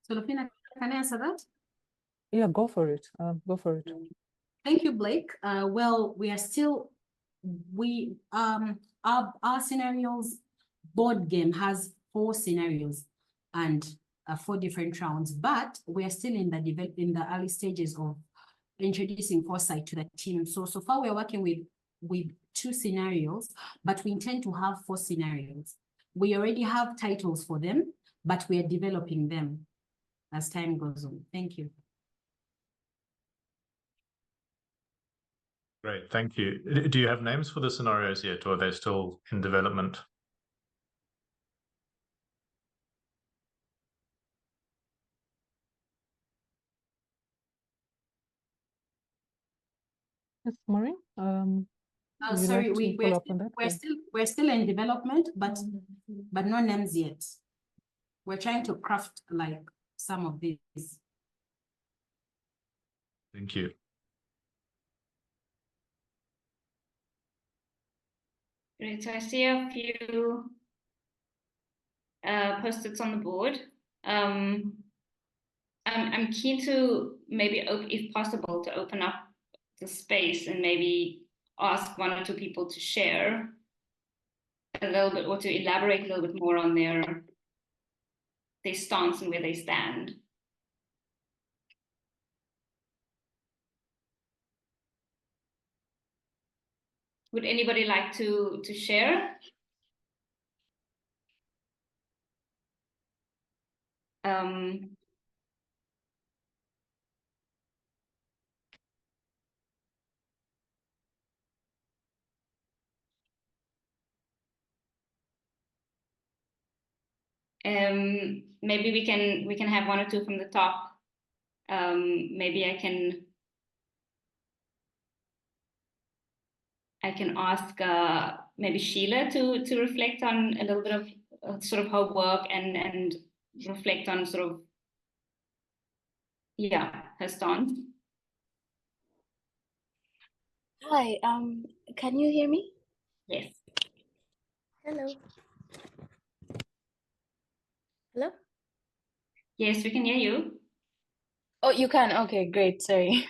So, Lupina, can I answer that? Yeah, go for it. Go for it. Thank you, Blake. Well, we are still, our scenarios board game has 4 scenarios and 4 different rounds, but we are still in the early stages of introducing Foresight to the team. So far we're working with 2 scenarios, but we intend to have 4 scenarios. We already have titles for them, but we are developing them as time goes on. Thank you. Great, thank you. Do you have names for the scenarios yet, or are they still in development? Yes, Maureen. Sorry, like we're still in development, but no names yet. We're trying to craft like some of these. Thank you. Great. So I see a few post-its on the board. I'm keen to maybe, if possible, to open up the space and maybe ask 1 or 2 people to share a little bit, or to elaborate a little bit more on their stance and where they stand. Would anybody like to share? Maybe we can have 1 or 2 from the top. Maybe I can ask maybe Sheila to reflect on a little bit of sort of her work and reflect on sort of, her stance. Hi, can you hear me? Yes. Hello. Hello? Yes, we can hear you. Oh, you can? Okay, great. Sorry.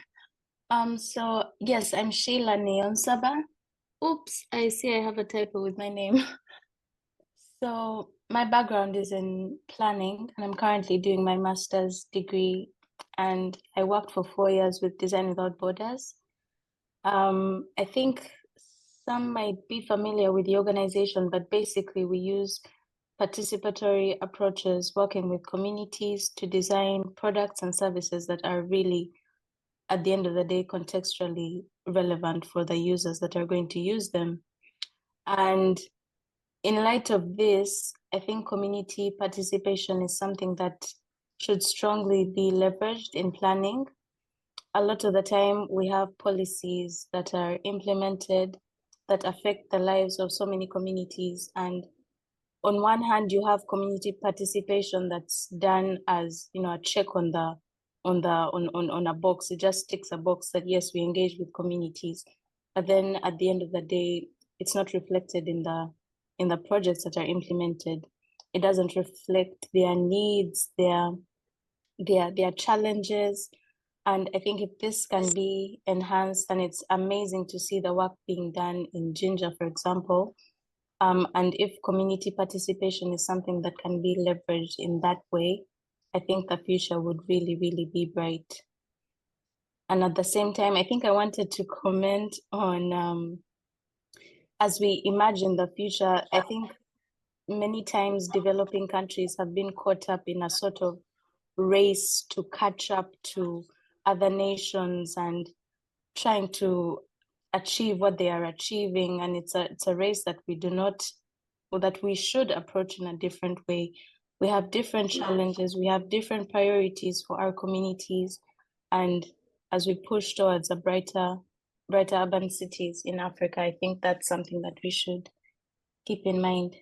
So yes, I'm Sheila Neonsaba. Oops, I see I have a typo with my name. So my background is in planning, and I'm currently doing my master's degree, and I worked for 4 years with Design Without Borders. I think some might be familiar with the organization, but basically we use participatory approaches, working with communities to design products and services that are really, at the end of the day, contextually relevant for the users that are going to use them. And in light of this, I think community participation is something that should strongly be leveraged in planning. A lot of the time we have policies that are implemented that affect the lives of so many communities. And on one hand, you have community participation that's done as, a check on a box. It just ticks a box that yes, we engage with communities. But then at the end of the day, it's not reflected in the projects that are implemented. It doesn't reflect their needs, their challenges. And I think if this can be enhanced, and it's amazing to see the work being done in Ginger, for example, and if community participation is something that can be leveraged in that way, I think the future would really, really be bright. And at the same time, I think I wanted to comment on, as we imagine the future, I think many times developing countries have been caught up in a sort of race to catch up to other nations and trying to achieve what they are achieving. And it's a race that we do not, or that we should approach in a different way. We have different challenges, we have different priorities for our communities. And as we push towards a brighter urban cities in Africa, I think that's something that we should keep in mind.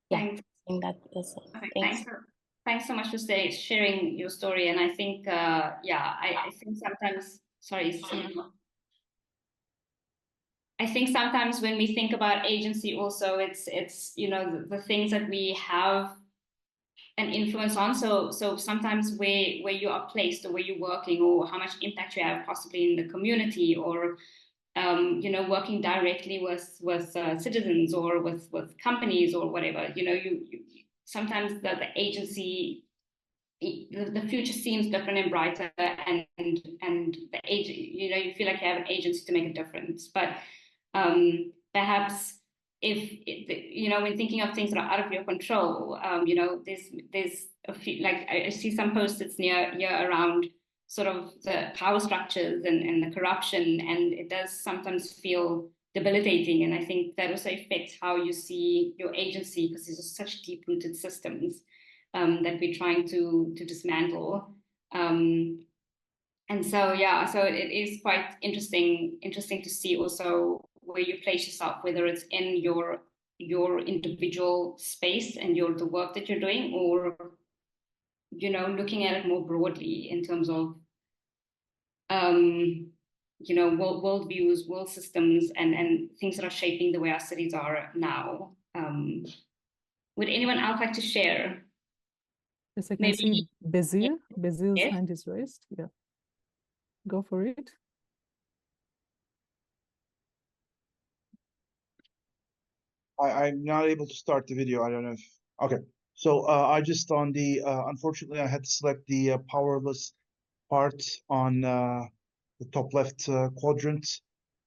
Yeah, Thanks. I think that's it. Okay, thanks so much for sharing your story. And I think, I think sometimes, I think sometimes when we think about agency also, it's you know, the things that we have an influence on. So sometimes where you are placed or where you're working or how much impact you have possibly in the community, or you know, working directly with citizens or with companies or whatever, you know, you sometimes the agency, the future seems different and brighter, and the age, you know, you feel like you have an agency to make a difference. But perhaps if you know, when thinking of things that are out of your control, you know, there's a few, like I see some post-its near around sort of the power structures and the corruption, and it does sometimes feel debilitating. And I think that also affects how you see your agency, because these are such deep-rooted systems that we're trying to dismantle. And so, yeah, so it is quite interesting to see also where you place yourself, whether it's in your individual space and the work that you're doing, or, you know, looking at it more broadly in terms of, you know, world views, world systems, and things that are shaping the way our cities are now. Would anyone else like to share? Yes, I can see Bezir. Bezir's Yes. hand is raised. Yeah. Go for it. I'm not able to start the video. I don't know if, okay. So I just on the, unfortunately I had to select the powerless part on the top left quadrant.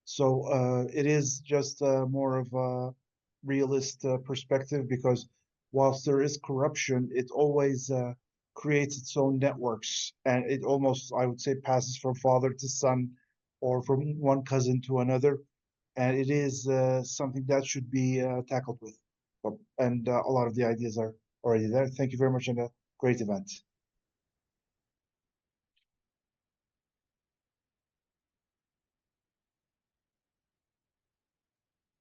So it is just more of a realist perspective, because whilst there is corruption, it always creates its own networks, and it almost, I would say, passes from father to son or from one cousin to another. And it is something that should be tackled with. And a lot of the ideas are already there. Thank you very much, and a great event.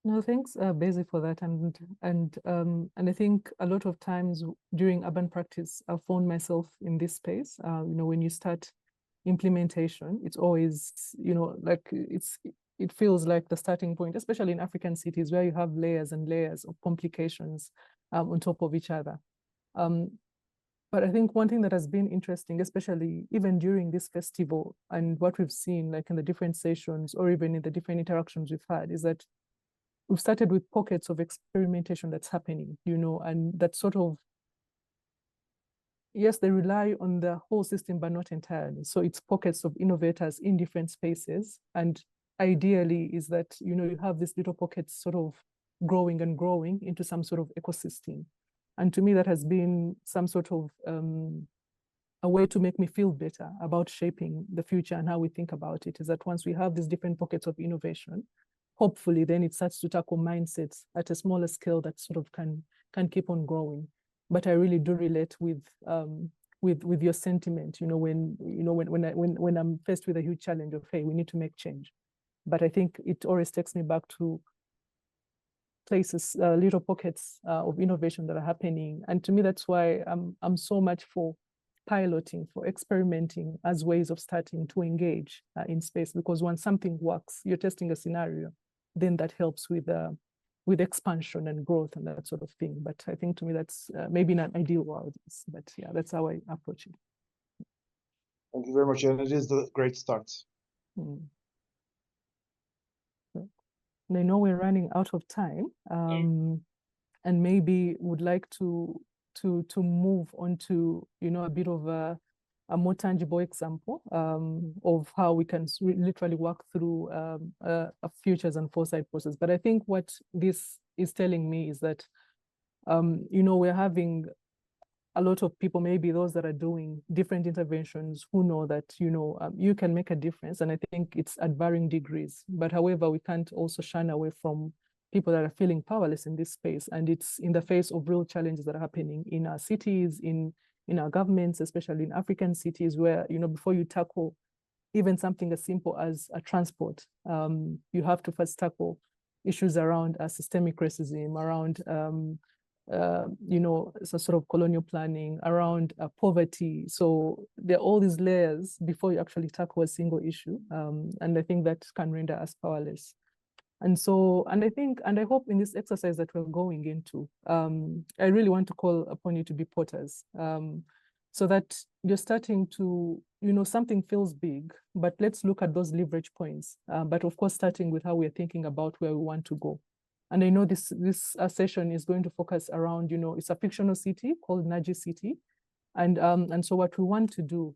No, thanks, Bezi, for that. And I think a lot of times during urban practice, I've found myself in this space. You know, when you start implementation, it's always, you know, like it feels like the starting point, especially in African cities where you have layers and layers of complications on top of each other. But I think one thing that has been interesting, especially even during this festival and what we've seen, like in the different sessions or even in the different interactions we've had, is that we've started with pockets of experimentation that's happening, you know, and that sort of, yes, they rely on the whole system, but not entirely. So it's pockets of innovators in different spaces. And ideally is that, you know, you have these little pockets sort of growing and growing into some sort of ecosystem. And to me, that has been some sort of a way to make me feel better about shaping the future and how we think about it, is that once we have these different pockets of innovation, hopefully then it starts to tackle mindsets at a smaller scale that sort of can keep on growing. But I really do relate with your sentiment, you know, when I'm faced with a huge challenge of, hey, we need to make change. But I think it always takes me back to places, little pockets of innovation that are happening. And to me, that's why I'm so much for piloting, for experimenting as ways of starting to engage in space, because once something works, you're testing a scenario, then that helps with expansion and growth and that sort of thing. But I think to me, that's maybe not ideal world, but yeah, that's how I approach it. Thank you very much, and it is a great start. And I know we're running out of time, and maybe would like to move on to, you know, a bit of a more tangible example of how we can literally work through a futures and foresight process. But I think what this is telling me is that, we're having a lot of people, maybe those that are doing different interventions, who know that, you can make a difference. And I think it's at varying degrees. But however, we can't also shun away from people that are feeling powerless in this space. And it's in the face of real challenges that are happening in our cities, in our governments, especially in African cities, where, before you tackle even something as simple as a transport, you have to first tackle issues around systemic racism, around some sort of colonial planning, around poverty. So there are all these layers before you actually tackle a single issue. And I think that can render us powerless. And I hope in this exercise that we're going into, I really want to call upon you to be potters, so that you're starting to, something feels big, but let's look at those leverage points. But of course, starting with how we're thinking about where we want to go. And I know this session is going to focus around, it's a fictional city called Naji City. And so what we want to do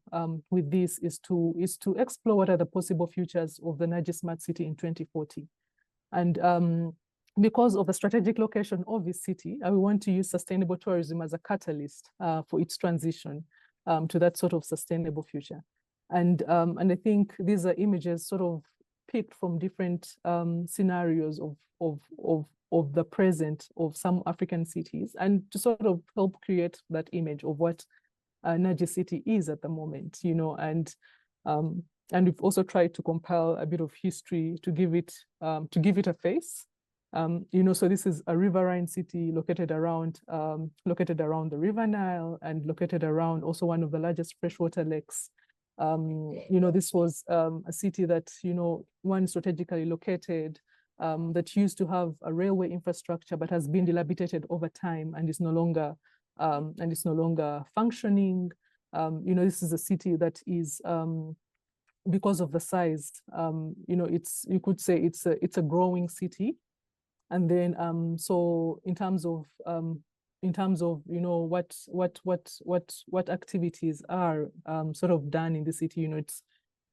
with this is to explore what are the possible futures of the Naji Smart City in 2040. And because of the strategic location of this city, we want to use sustainable tourism as a catalyst for its transition to that sort of sustainable future. And I think these are images sort of picked from different scenarios of the present of some African cities, and to sort of help create that image of what Naji City is at the moment, and we've also tried to compile a bit of history to give it a face. So this is a riverine city located around the River Nile, and located around also one of the largest freshwater lakes. This was a city that, one strategically located, that used to have a railway infrastructure, but has been dilapidated over time and is no longer functioning. This is a city that is, because of the size, you could say it's a growing city. And then so in terms of what activities are sort of done in the city, it's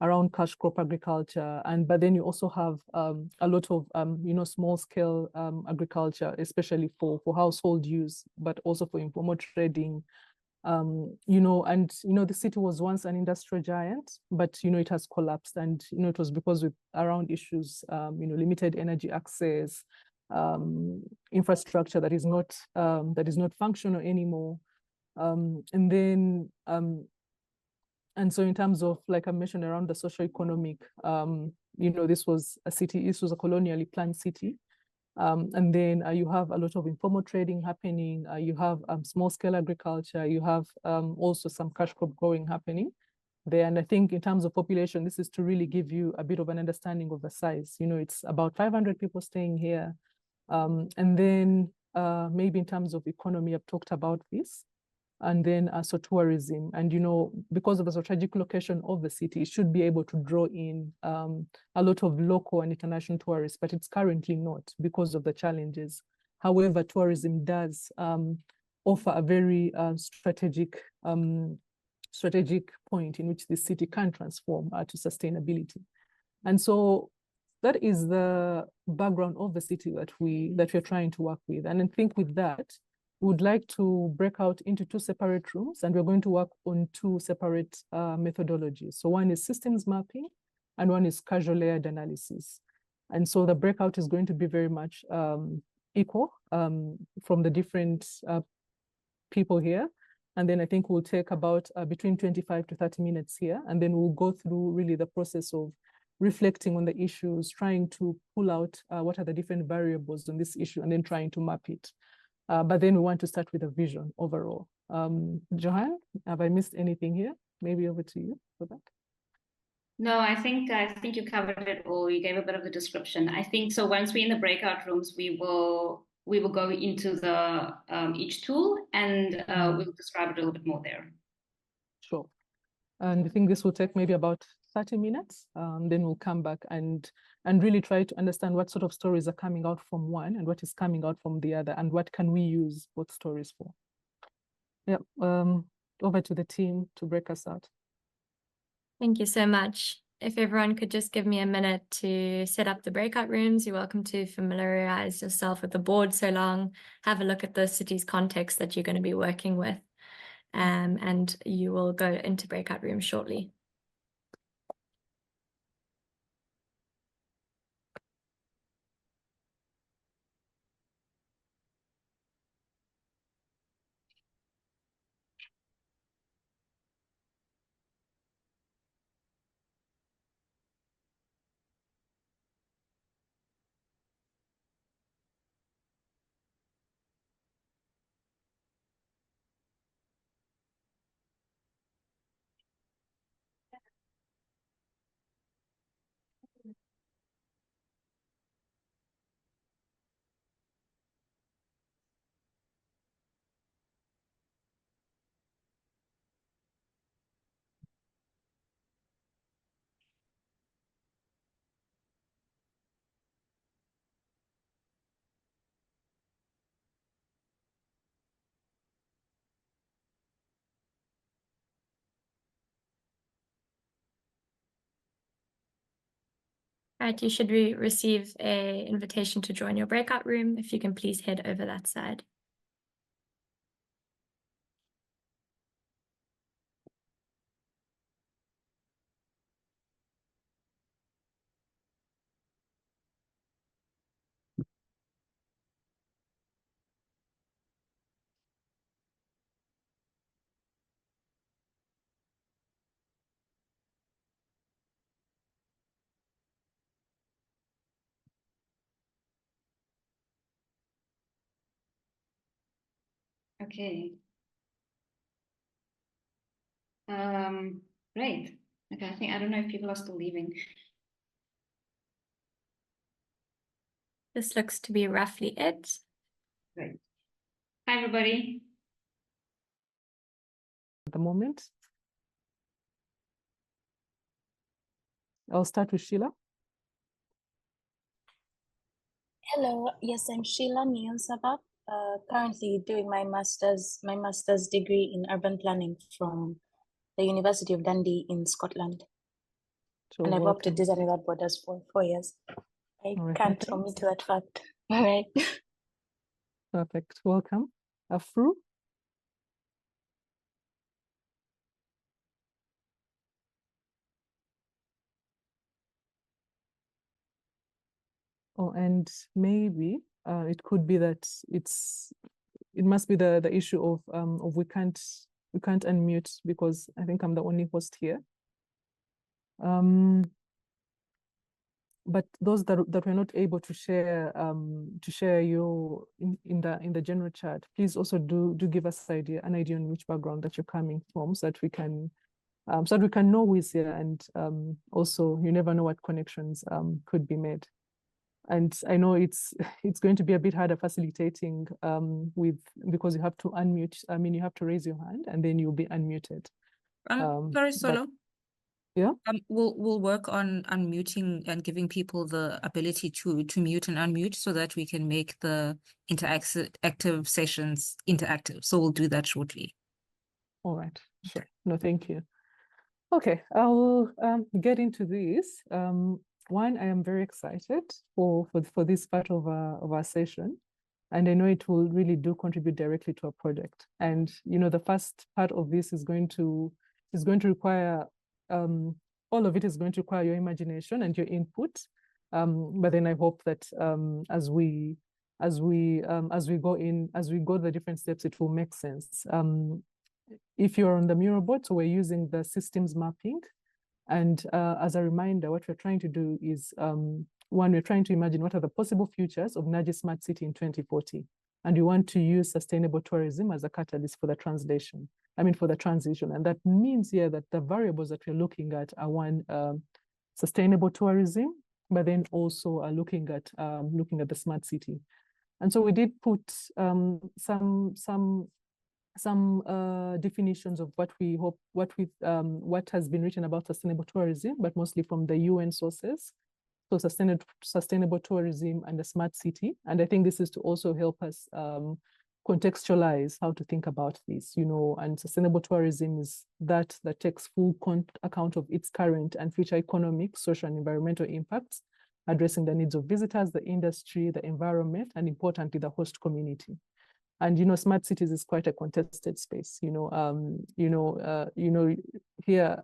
around cash crop agriculture, but then you also have a lot of small scale agriculture, especially for household use, but also for informal trading. The city was once an industrial giant, but it has collapsed, and it was because around issues, limited energy access, infrastructure that is not functional anymore, and so in terms of, like I mentioned, around the socio-economic, this was a colonially planned city. And then you have a lot of informal trading happening. You have small-scale agriculture. You have also some cash crop growing happening there. And I think in terms of population, this is to really give you a bit of an understanding of the size. It's about 500 people staying here. And then maybe in terms of economy, I've talked about this. And then so tourism, and because of the strategic location of the city, it should be able to draw in a lot of local and international tourists, but it's currently not because of the challenges. However, tourism does offer a very strategic point in which the city can transform to sustainability. And so that is the background of the city that we're trying to work with. And I think with that, we would like to break out into two separate rooms, and we're going to work on two separate methodologies. So one is systems mapping, and one is causal layered analysis. And so the breakout is going to be very much equal from the different people here. And then I think we'll take about between 25 to 30 minutes here, and then we'll go through really the process of reflecting on the issues, trying to pull out what are the different variables on this issue, and then trying to map it. But then we want to start with a vision overall. Johan, have I missed anything here? Maybe over to you for that. No, I think you covered it all. You gave a bit of the description. I think so. Once we're in the breakout rooms, we will go into the each tool, and we'll describe it a little bit more there. Sure. And I think this will take maybe about 30 minutes. Then we'll come back and really try to understand what sort of stories are coming out from one and what is coming out from the other, and what can we use both stories for. Yeah, over to the team to break us out. Thank you so much. If everyone could just give me a minute to set up the breakout rooms, you're welcome to familiarize yourself with the board so long, have a look at the city's context that you're going to be working with, and you will go into breakout rooms shortly. Right, you should receive an invitation to join your breakout room. If you can please head over that side. Okay. Great. Okay, I don't know if people are still leaving. This looks to be roughly it. Great. Hi, everybody. At the moment. I'll start with Sheila. Hello, yes, I'm Sheila Nyonsabak, currently doing my master's degree in urban planning from the University of Dundee in Scotland. So and I've worked at welcome. Design Without Borders for 4 years. I All right, can't thanks. omit that fact. All right. Perfect. Welcome. Afru. Oh, and maybe it could be that it must be the issue of we can't unmute because I think I'm the only host here. But those that were not able to share your in the general chat, please also do give us an idea on which background that you're coming from, so that we can know who is here, and also you never know what connections could be made. And I know it's going to be a bit harder facilitating because you have to unmute. I mean, you have to raise your hand and then you'll be unmuted. Sorry, Solo. Yeah. We'll work on unmuting and giving people the ability to mute and unmute so that we can make the interactive sessions interactive. So we'll do that shortly. All right. Sure. No, thank you. Okay, I will get into this. One, I am very excited for this part of our session, and I know it will really do contribute directly to our project. And the first part of this is going to require all of it is going to require your imagination and your input. But then I hope that as we go the different steps, it will make sense. If you're on the mural board, so we're using the systems mapping. And as a reminder, what we're trying to do is, one, we're trying to imagine what are the possible futures of Naji Smart City in 2040. And we want to use sustainable tourism as a catalyst for the transition. And that means here that the variables that we're looking at are one, sustainable tourism, but then also are looking at the smart city. And so we did put some definitions of what we hope, what has been written about sustainable tourism, but mostly from the UN sources. So sustainable tourism and the smart city. And I think this is to also help us contextualize how to think about this, and sustainable tourism is that takes full account of its current and future economic, social, and environmental impacts, addressing the needs of visitors, the industry, the environment, and importantly, the host community. And smart cities is quite a contested space. Here,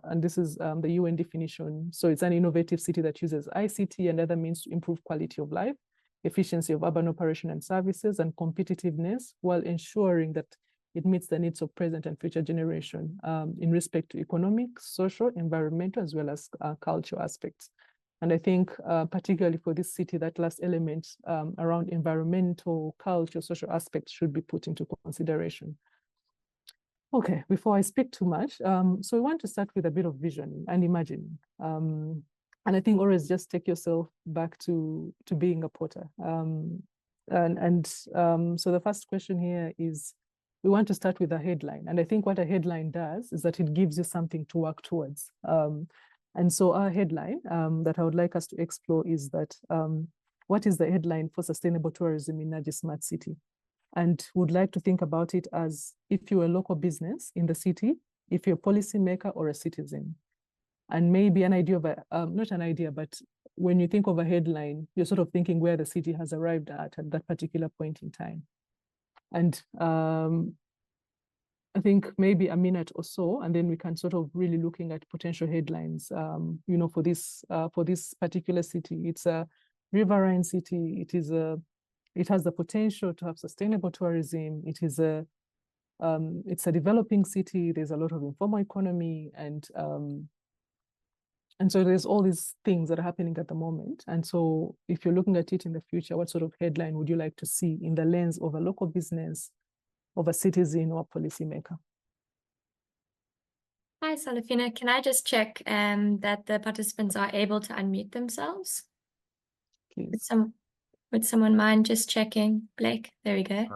and this is the UN definition. So it's an innovative city that uses ICT and other means to improve quality of life, efficiency of urban operation and services, and competitiveness, while ensuring that it meets the needs of present and future generation in respect to economic, social, environmental, as well as cultural aspects. And I think particularly for this city, that last element around environmental, cultural, social aspects should be put into consideration. Okay, before I speak too much, so we want to start with a bit of vision and imagining. And I think always just take yourself back to being a potter. So the first question here is, we want to start with a headline. And I think what a headline does is that it gives you something to work towards. And so our headline that I would like us to explore is that, what is the headline for sustainable tourism in Naji Smart City? And would like to think about it as if you're a local business in the city, if you're a policymaker or a citizen. And maybe an idea of not an idea, but when you think of a headline, you're sort of thinking where the city has arrived at that particular point in time. And I think maybe a minute or so, and then we can sort of really looking at potential headlines, for this particular city. It's a riverine city. It has the potential to have sustainable tourism. It's a developing city. There's a lot of informal economy, and so there's all these things that are happening at the moment. And so if you're looking at it in the future, what sort of headline would you like to see in the lens of a local business, of a citizen, or a policymaker? Hi, Salafina. Can I just check that the participants are able to unmute themselves? Please. Would someone mind just checking? Blake, there we go.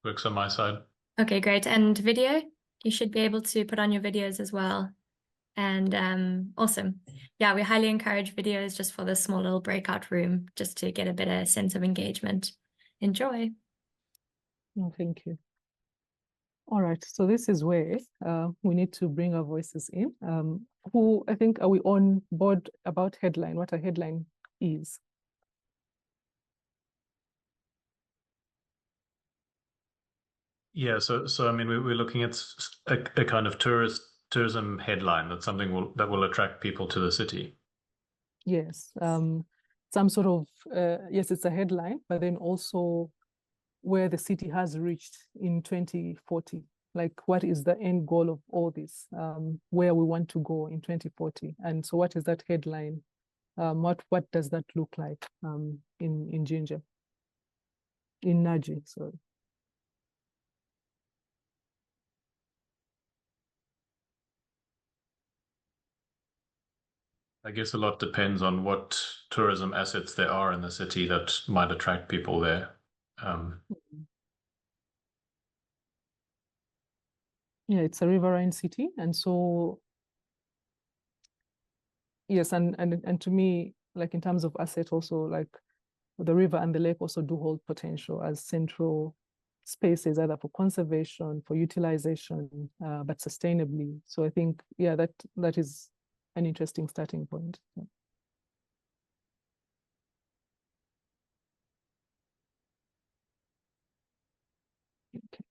Works on my side. Okay, great. And video? You should be able to put on your videos as well. And awesome. Yeah, we highly encourage videos just for this small little breakout room, just to get a better sense of engagement. Enjoy. Oh, thank you. All right, so this is where we need to bring our voices in. Who, I think, are we on board about headline, what a headline is? Yeah, so I mean, we're looking at a kind of tourism headline, that's something that will attract people to the city. Yes, some sort of, yes, it's a headline, but then also where the city has reached in 2040. Like, what is the end goal of all this? Where we want to go in 2040? And so what is that headline? What does that look like in Ginger? In Naji, sorry. I guess a lot depends on what tourism assets there are in the city that might attract people there. Yeah, it's a riverine city, and so yes, and to me, like in terms of asset, also like the river and the lake also do hold potential as central spaces, either for conservation, for utilization, but sustainably. So I think, yeah, that is an interesting starting point. Yeah. Okay.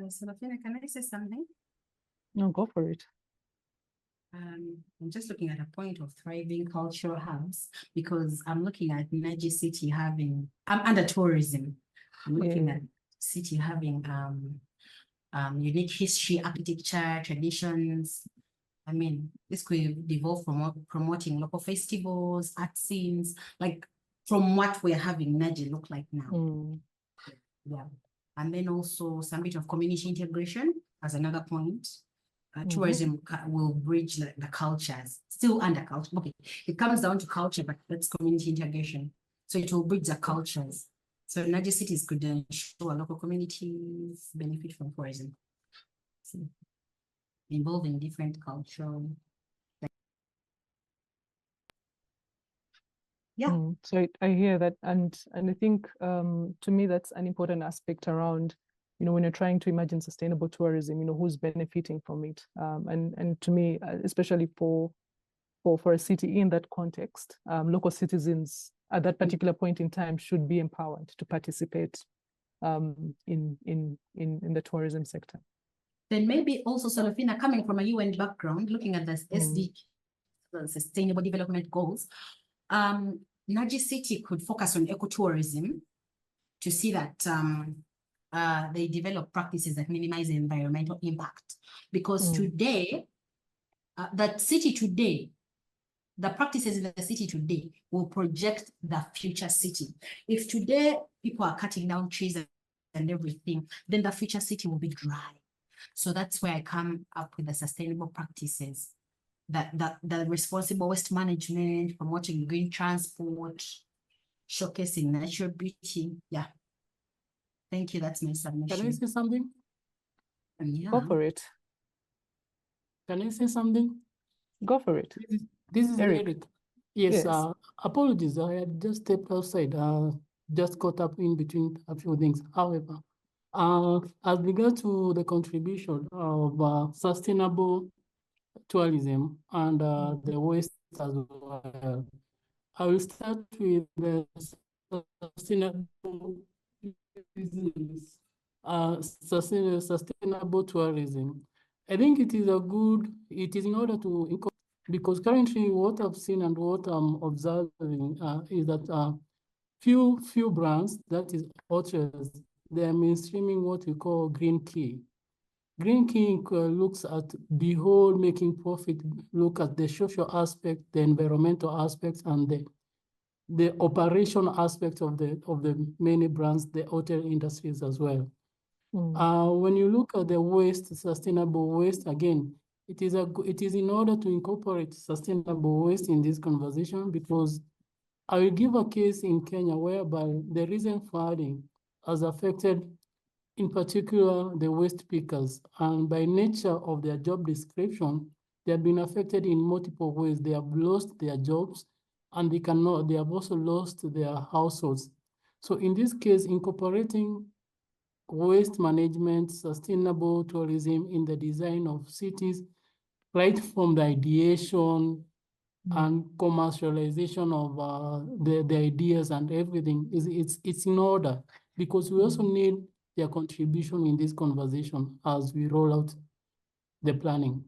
Serafina, can I say something? No, go for it. I'm just looking at a point of thriving cultural hubs, because I'm looking at Naji City having, I'm under tourism. I'm looking at city having unique history, architecture, traditions. I mean, this could devolve from promoting local festivals, art scenes, like from what we're having Naji look like now. Yeah. And then also some bit of community integration as another point. Tourism will bridge the cultures, still under culture. Okay, it comes down to culture, but that's community integration. So it will bridge the cultures. So Naji cities could ensure local communities benefit from tourism, so, involving different cultural. Yeah. So I hear that, and I think to me that's an important aspect around, when you're trying to imagine sustainable tourism, who's benefiting from it, and to me, especially for a city in that context, local citizens at that particular point in time should be empowered to participate in the tourism sector. Then maybe also Solofina, coming from a UN background, looking at the SDG, the Sustainable Development Goals, Naji City could focus on ecotourism to see that they develop practices that minimize the environmental impact. Because today, the practices in the city today will project the future city. If today people are cutting down trees and everything, then the future city will be dry. So that's where I come up with the sustainable practices, the responsible waste management, promoting green transport, showcasing natural beauty. Yeah. Thank you. That's my submission. Can I say something? Yeah. Go for it. Can I say something? Go for it. This is Eric. Eric. Yes, Yes. apologies. I had just stepped outside, just caught up in between a few things. However, as regards to the contribution of sustainable tourism and the waste as well, I will start with the sustainable business, sustainable tourism. I think it is in order to, because currently what I've seen and what I'm observing is that few brands, that is hotels, they are mainstreaming what we call green key. Green key looks at the whole making profit, look at the social aspect, the environmental aspects, and the operation aspect of the many brands, the hotel industries as well. When you look at the waste, sustainable waste, again, it is in order to incorporate sustainable waste in this conversation, because I will give a case in Kenya whereby the recent flooding has affected, in particular, the waste pickers, and by nature of their job description, they have been affected in multiple ways. They have lost their jobs, and they have also lost their households. So in this case, incorporating waste management, sustainable tourism in the design of cities, right from the ideation and commercialization of the ideas and everything, it's in order, because we also need their contribution in this conversation as we roll out the planning.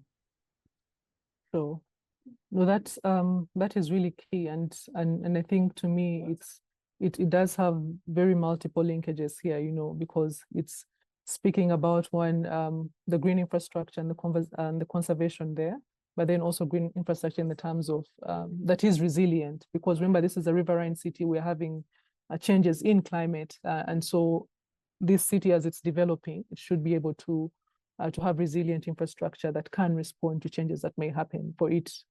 So no, that is really key, and I think to me it does have very multiple linkages here, because it's speaking about one, the green infrastructure and the conservation there, but then also green infrastructure in the terms of that is resilient, because remember, this is a riverine city. We're having changes in climate, and so this city, as it's developing, it should be able to have resilient infrastructure that can respond to changes that may happen for its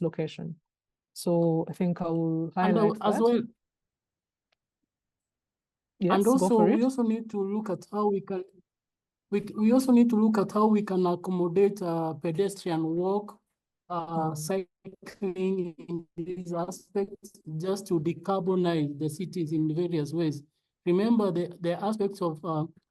location. So I think I will highlight as that. well. Yes, and also go for it. we also need to look at how we can we also need to look at how we can accommodate pedestrian walk, cycling in these aspects, just to decarbonize the cities in various ways. Remember, the aspects of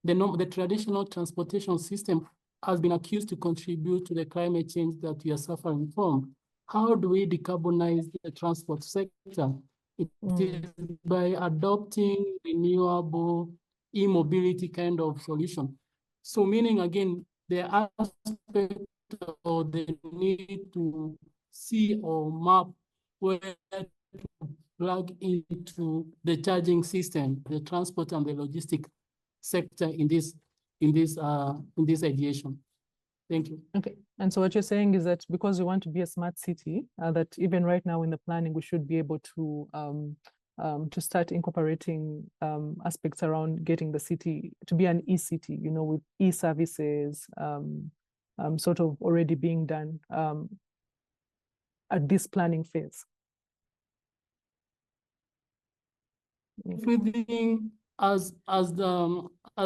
the traditional transportation system has been accused to contribute to the climate change that we are suffering from. How do we decarbonize the transport sector? It is by adopting renewable e-mobility kind of solution. So meaning, again, the aspect or the need to see or map where to plug into the charging system, the transport and the logistic sector in this ideation. Thank you. Okay, and so what you're saying is that because we want to be a smart city, that even right now in the planning, we should be able to start incorporating aspects around getting the city to be an e-city, with e-services sort of already being done at this planning phase. everything as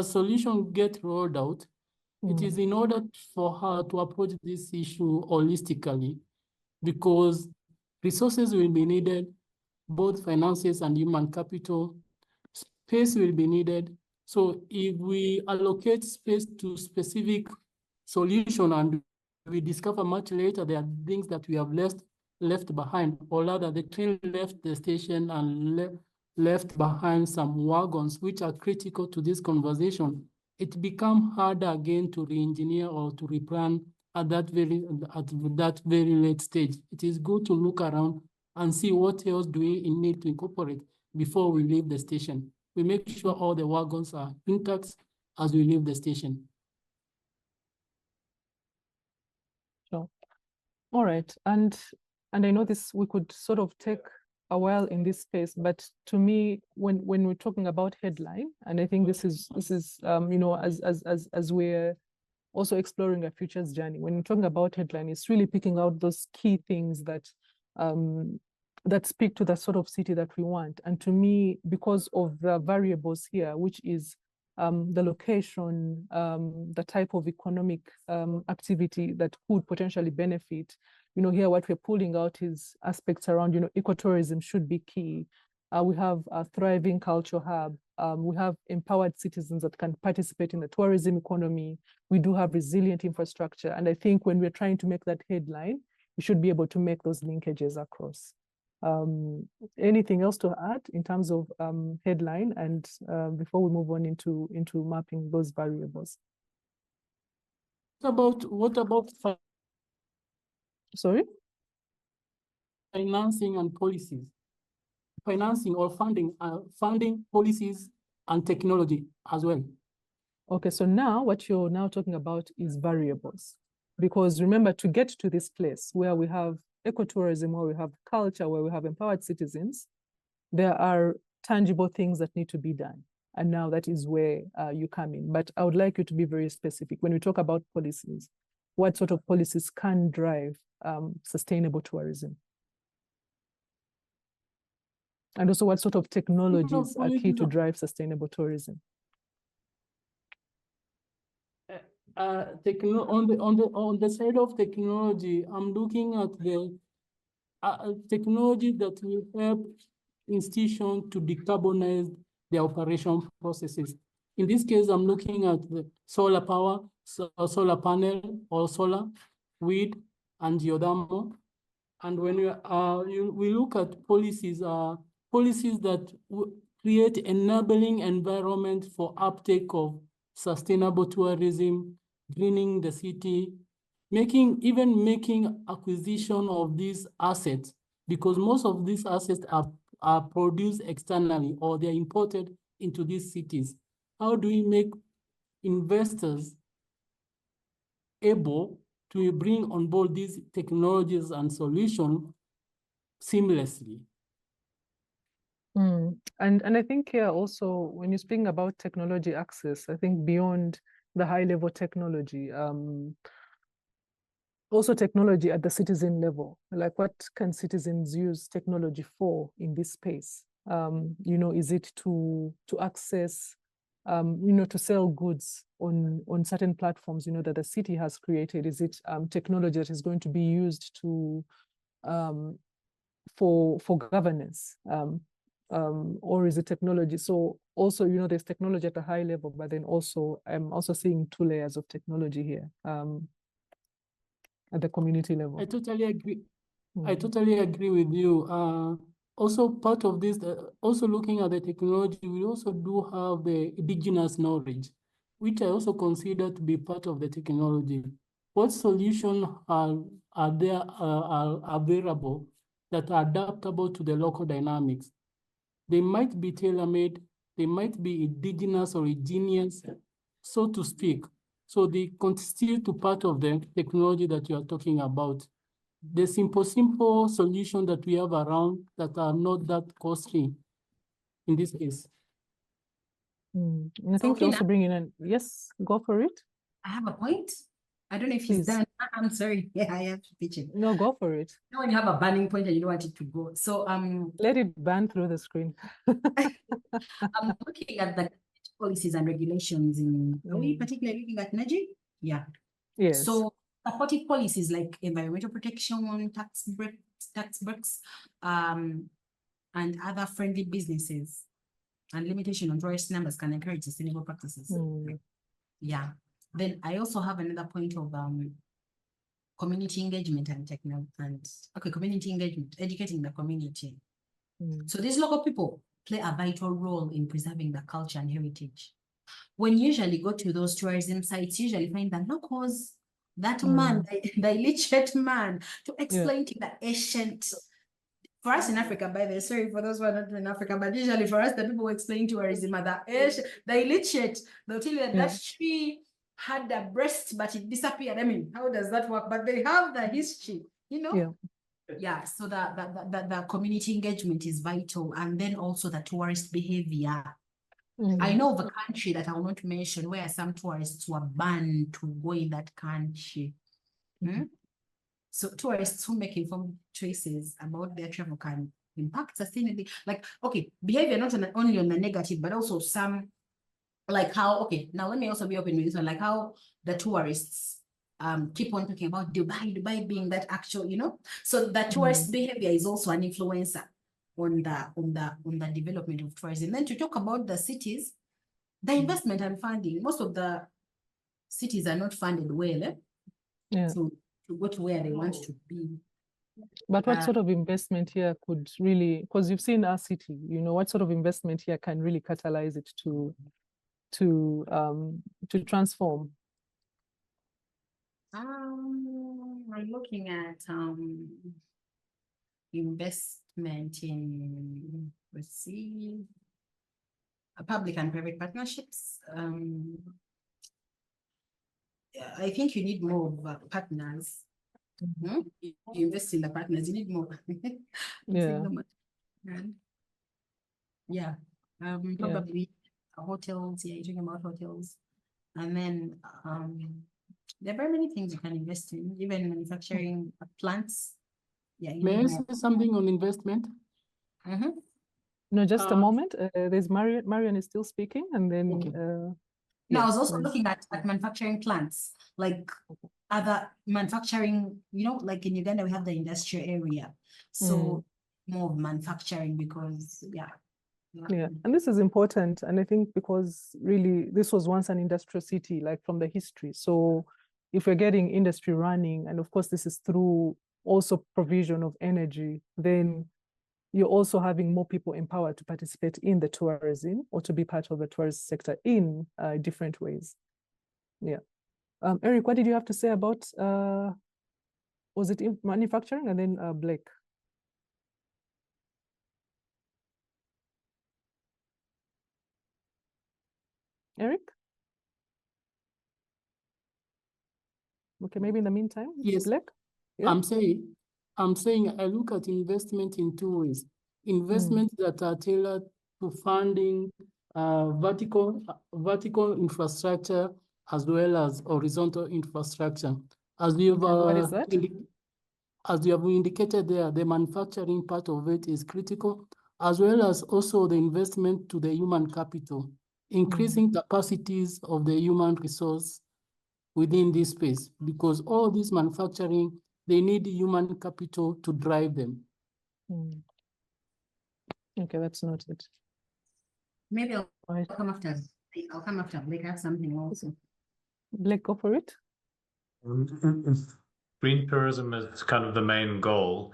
solution get rolled out, it is in order for her to approach this issue holistically, because resources will be needed, both finances and human capital. Space will be needed. So if we allocate space to specific solution and we discover much later there are things that we have left behind, or rather the train left the station and left behind some wagons which are critical to this conversation, it becomes harder again to re-engineer or to replan at that very late stage. It is good to look around and see what else do we need to incorporate before we leave the station. We make sure all the wagons are intact as we leave the station. Sure. All right, and I know this we could sort of take a while in this space, but to me, when we're talking about headline, and I think this is you know, as we're also exploring a futures journey, when we're talking about headline, it's really picking out those key things that that speak to the sort of city that we want. And to me, because of the variables here, which is the location, the type of economic activity that could potentially benefit, you know, here what we're pulling out is aspects around, you know, ecotourism should be key. We have a thriving culture hub. We have empowered citizens that can participate in the tourism economy. We do have resilient infrastructure. And I think when we're trying to make that headline, we should be able to make those linkages across. Anything else to add in terms of headline, and before we move on into mapping those variables? What about sorry? Financing and policies. Financing or funding policies and technology as well. Okay, so now what you're now talking about is variables. Because remember, to get to this place where we have ecotourism, where we have culture, where we have empowered citizens, there are tangible things that need to be done. And now that is where you come in. But I would like you to be very specific. When we talk about policies, what sort of policies can drive sustainable tourism? And also what sort of technologies are key to drive sustainable tourism? On the side of technology, I'm looking at the technology that will help institutions to decarbonize their operation processes. In this case, I'm looking at the solar power, solar panel or solar, wind, and geothermal. And when we look at policies that create enabling environment for uptake of sustainable tourism, greening the city, even making acquisition of these assets, because most of these assets are produced externally or they're imported into these cities. How do we make investors able to bring on board these technologies and solutions seamlessly? And I think here also, when you're speaking about technology access, I think beyond the high level technology, also technology at the citizen level, like what can citizens use technology for in this space? You know, is it to access, you know, to sell goods on certain platforms, you know, that the city has created? Is it technology that is going to be used to for governance? Or is it technology? So also, you know, there's technology at a high level, but then also I'm also seeing two layers of technology here at the community level. I totally agree. I totally agree with you. Also part of this, also looking at the technology, we also do have the indigenous knowledge, which I also consider to be part of the technology. What solutions are available that are adaptable to the local dynamics? They might be tailor-made, they might be indigenous or ingenious, so to speak. So they constitute part of the technology that you are talking about. The simple solution that we have around that are not that costly in this case. And I think you're also bringing in, yes, go for it. I have a point. I don't know if he's done. I'm sorry. Yeah, I have to pitch it. No, go for it. You know, when you have a burning point and you don't want it to go. So let it burn through the screen. I'm looking at the policies and regulations in, are we particularly looking at Naji? Yeah. Yes. So supportive policies like environmental protection, tax breaks, and other friendly businesses and limitation on tourist numbers can encourage sustainable practices. Yeah. Then I also have another point of community engagement and community engagement, educating the community. So these local people play a vital role in preserving the culture and heritage. When you usually go to those tourism sites, you usually find the locals, that man, the illiterate man, to explain to the ancient. For us in Africa, by the way, sorry for those who are not in Africa, but usually for us, the people who explain tourism are the illiterate. They'll tell you that that tree had a breast, but it disappeared. I mean, how does that work? But they have the history, you know? Yeah, so the community engagement is vital. And then also the tourist behavior. I know of a country that I will not mention where some tourists were banned to go in that country. So tourists who make informed choices about their travel can impact sustainably. Like, okay, behavior not only on the negative, but also some, like how, okay, now let me also be open with this one, like how the tourists keep on talking about Dubai being that actual, you know? So the tourist behavior is also an influencer on the development of tourism. Then to talk about the cities, the investment and funding, most of the cities are not funded well, to go to where they want to be. But what sort of investment here could really, because you've seen our city, you know, what sort of investment here can really catalyze it to transform? I'm looking at investment in, let's see, public and private partnerships. I think you need more of partners. You invest in the partners, you need more. Probably hotels. Yeah, you're talking about hotels. And then there are very many things you can invest in, even manufacturing plants. Yeah. May I say something on investment? No, just a moment. There's Marian is still speaking, and then No, I was also looking at manufacturing plants, like other manufacturing, you know, like in Uganda, we have the industrial area. So more of manufacturing because, and this is important. And I think because really this was once an industrial city, like from the history. So if we're getting industry running, and of course this is through also provision of energy, then you're also having more people empowered to participate in the tourism or to be part of the tourist sector in different ways. Eric, what did you have to say about, was it in manufacturing? And then Blake. Eric? Okay, maybe in the meantime, yes, Blake? I'm saying I look at investment in two ways. Investments that are tailored to funding vertical infrastructure as well as horizontal infrastructure. As you've what is that? As you have indicated there, the manufacturing part of it is critical, as well as also the investment to the human capital, increasing capacities of the human resource within this space, because all this manufacturing, they need human capital to drive them. Okay, that's noted. Maybe I'll come after. I'll come after Blake. I have something also. Blake, go for it. Green tourism is kind of the main goal.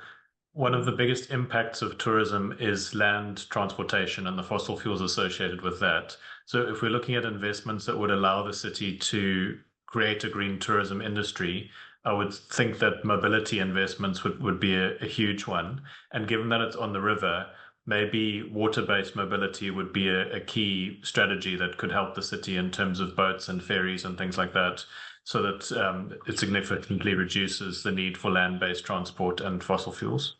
One of the biggest impacts of tourism is land transportation and the fossil fuels associated with that. So if we're looking at investments that would allow the city to create a green tourism industry, I would think that mobility investments would be a huge one. And given that it's on the river, maybe water-based mobility would be a key strategy that could help the city in terms of boats and ferries and things like that, so that it significantly reduces the need for land-based transport and fossil fuels.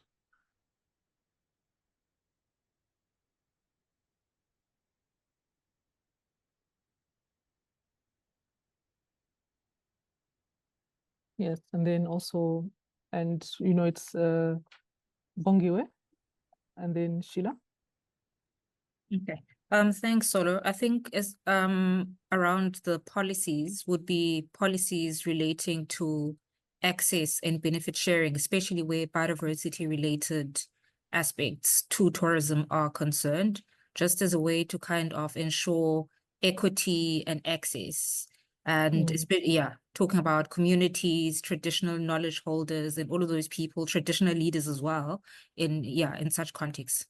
Yes, and then also, and it's Bongiwe, and then Sheila. Okay. Thanks, Solo. I think as around the policies would be policies relating to access and benefit sharing, especially where biodiversity related aspects to tourism are concerned, just as a way to kind of ensure equity and access. And talking about communities, traditional knowledge holders, and all of those people, traditional leaders as well, in such contexts.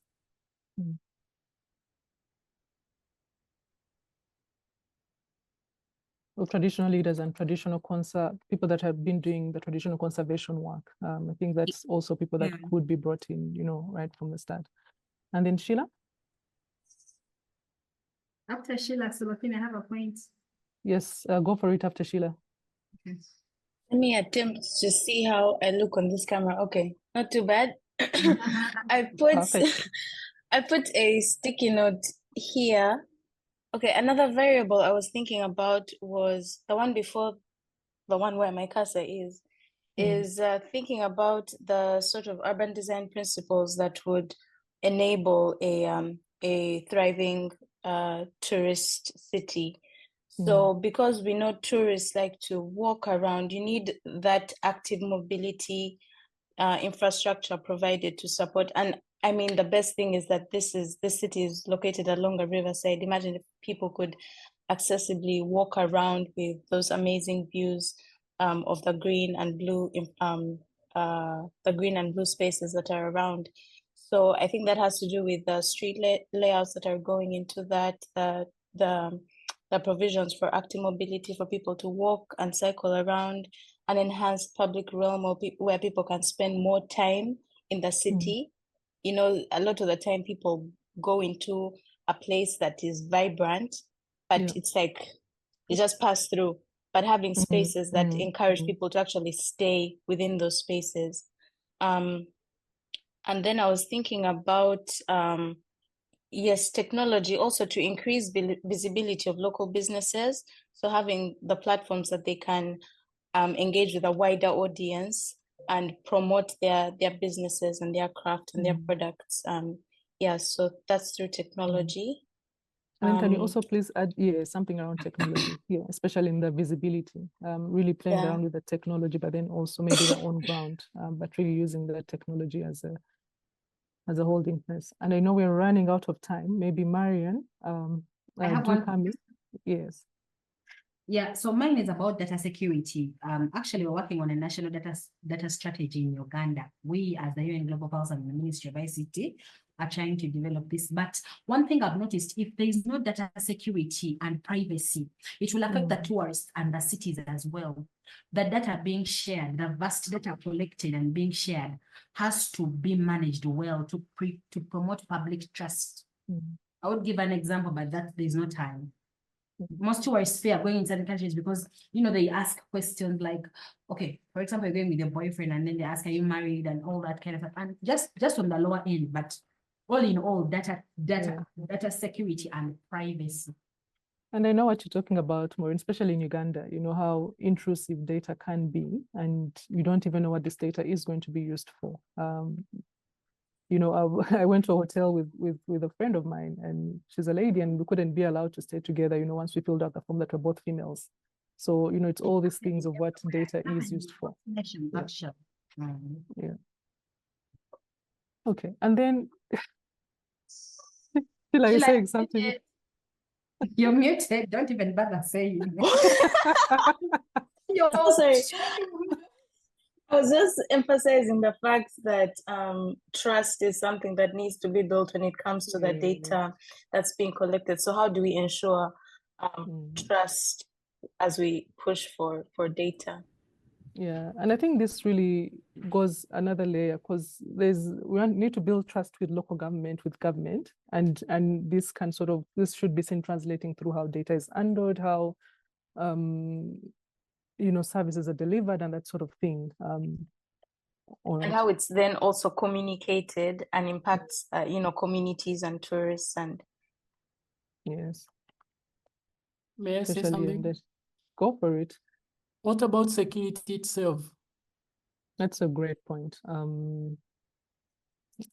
Well, traditional leaders and traditional people that have been doing the traditional conservation work. I think that's also people that could be brought in, right from the start. And then Sheila? After Sheila, Solophine, I have a point. Yes, go for it after Sheila. Okay. Let me attempt to see how I look on this camera. Okay, not too bad. I put a sticky note here. Okay, another variable I was thinking about was the one before the one where my cursor is thinking about the sort of urban design principles that would enable a thriving tourist city. So because we know tourists like to walk around, you need that active mobility infrastructure provided to support. And I mean, the best thing is that this city is located along a riverside. Imagine if people could accessibly walk around with those amazing views of the green and blue spaces that are around. So I think that has to do with the street layouts that are going into that, the provisions for active mobility for people to walk and cycle around, an enhanced public realm where people can spend more time in the city. A lot of the time people go into a place that is vibrant, but it's like they just pass through. But having spaces that encourage people to actually stay within those spaces. And then I was thinking about technology also to increase visibility of local businesses. So having the platforms that they can engage with a wider audience and promote their businesses and their craft and their products. So that's through technology. And then can you also please add something around technology, especially in the visibility, really playing around with the technology, but then also maybe the on ground, but really using the technology as a holding place. And I know we're running out of time. Maybe Marian, I have one. come in. Yes. Yeah, so mine is about data security. Actually, we're working on a national data strategy in Uganda. We, as the UN Global Pulse and the Ministry of ICT, are trying to develop this. But one thing I've noticed, if there is no data security and privacy, it will affect the tourists and the cities as well. The data being shared, the vast data collected and being shared has to be managed well to promote public trust. I would give an example, but that there's no time. Most tourists fear going in certain countries because, they ask questions like, okay, for example, you're going with your boyfriend and then they ask, are you married and all that kind of stuff. And just on the lower end, but all in all, data security and privacy. And I know what you're talking about, Maureen, especially in Uganda, how intrusive data can be, and you don't even know what this data is going to be used for. I went to a hotel with a friend of mine, and she's a lady, and we couldn't be allowed to stay together, once we filled out the form that we're both females. So, it's all these things of what data is used for. Yeah. Okay. And then, Sheila, you're saying something? You're muted. Don't even bother saying Sorry. I was just emphasizing the fact that trust is something that needs to be built when it comes to the data that's being collected. So how do we ensure trust as we push for data? Yeah, and I think this really goes another layer, because we need to build trust with local government, with government, and this should be seen translating through how data is handled, how services are delivered, and that sort of thing. And how it's then also communicated and impacts, communities and tourists and. Yes. May I say something? Go for it. What about security itself? That's a great point.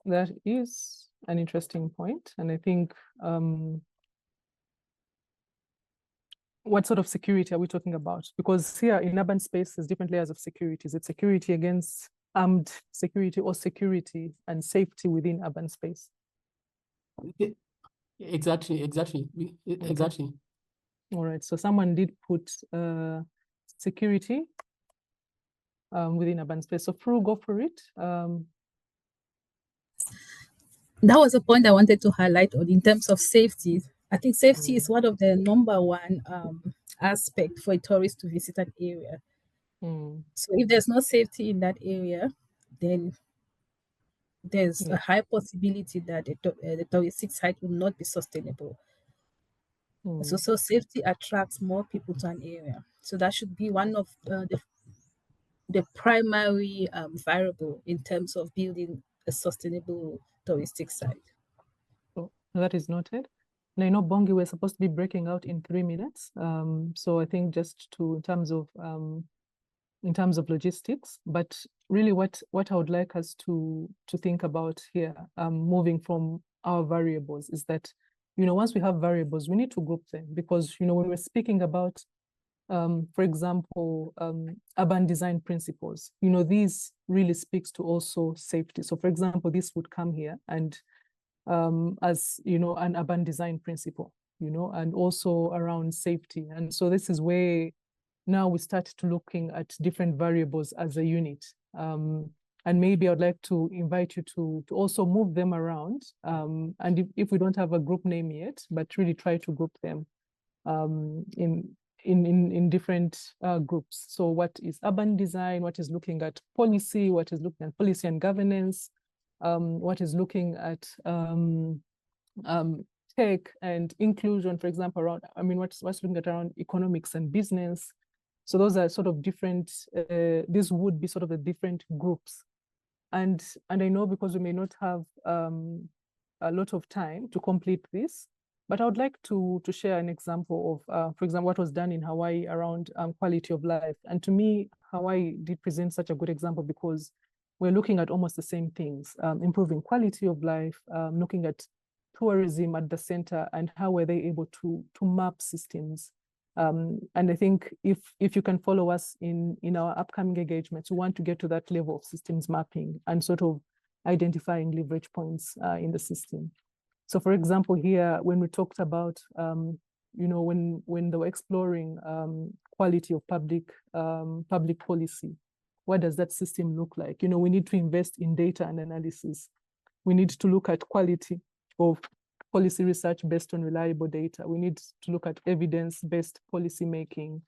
That is an interesting point, and I think what sort of security are we talking about? Because here in urban space, there's different layers of security. Is it security against armed security, or security and safety within urban space? Exactly. Exactly. All right, so someone did put security within urban space. So Fru, go for it. That was a point I wanted to highlight on in terms of safety. I think safety is one of the number one aspect for a tourist to visit an area. So if there's no safety in that area, then there's a high possibility that the touristic site will not be sustainable. So safety attracts more people to an area. So that should be one of the primary variable in terms of building a sustainable touristic site. So that is noted. And I know, Bongi, we're supposed to be breaking out in 3 minutes. So I think just in terms of logistics, but really what I would like us to think about here, moving from our variables, is that, once we have variables, we need to group them, because, when we're speaking about, for example, urban design principles, these really speaks to also safety. So for example, this would come here and as an urban design principle, and also around safety. And so this is where now we start to looking at different variables as a unit. And maybe I'd like to invite you to also move them around. And if we don't have a group name yet, but really try to group them in different groups. So what is urban design? What is looking at policy? What is looking at policy and governance? What is looking at tech and inclusion, for example, around, what's looking at around economics and business. So those are sort of different, these would be sort of the different groups. And I know, because we may not have a lot of time to complete this, but I would like to share an example of, for example, what was done in Hawaii around quality of life. And to me, Hawaii did present such a good example, because we're looking at almost the same things, improving quality of life, looking at tourism at the center, and how were they able to map systems. And I think if you can follow us in our upcoming engagements, we want to get to that level of systems mapping and sort of identifying leverage points in the system. So for example, here, when we talked about, when they were exploring quality of public policy, what does that system look like? We need to invest in data and analysis. We need to look at quality of policy research based on reliable data. We need to look at evidence-based policy making,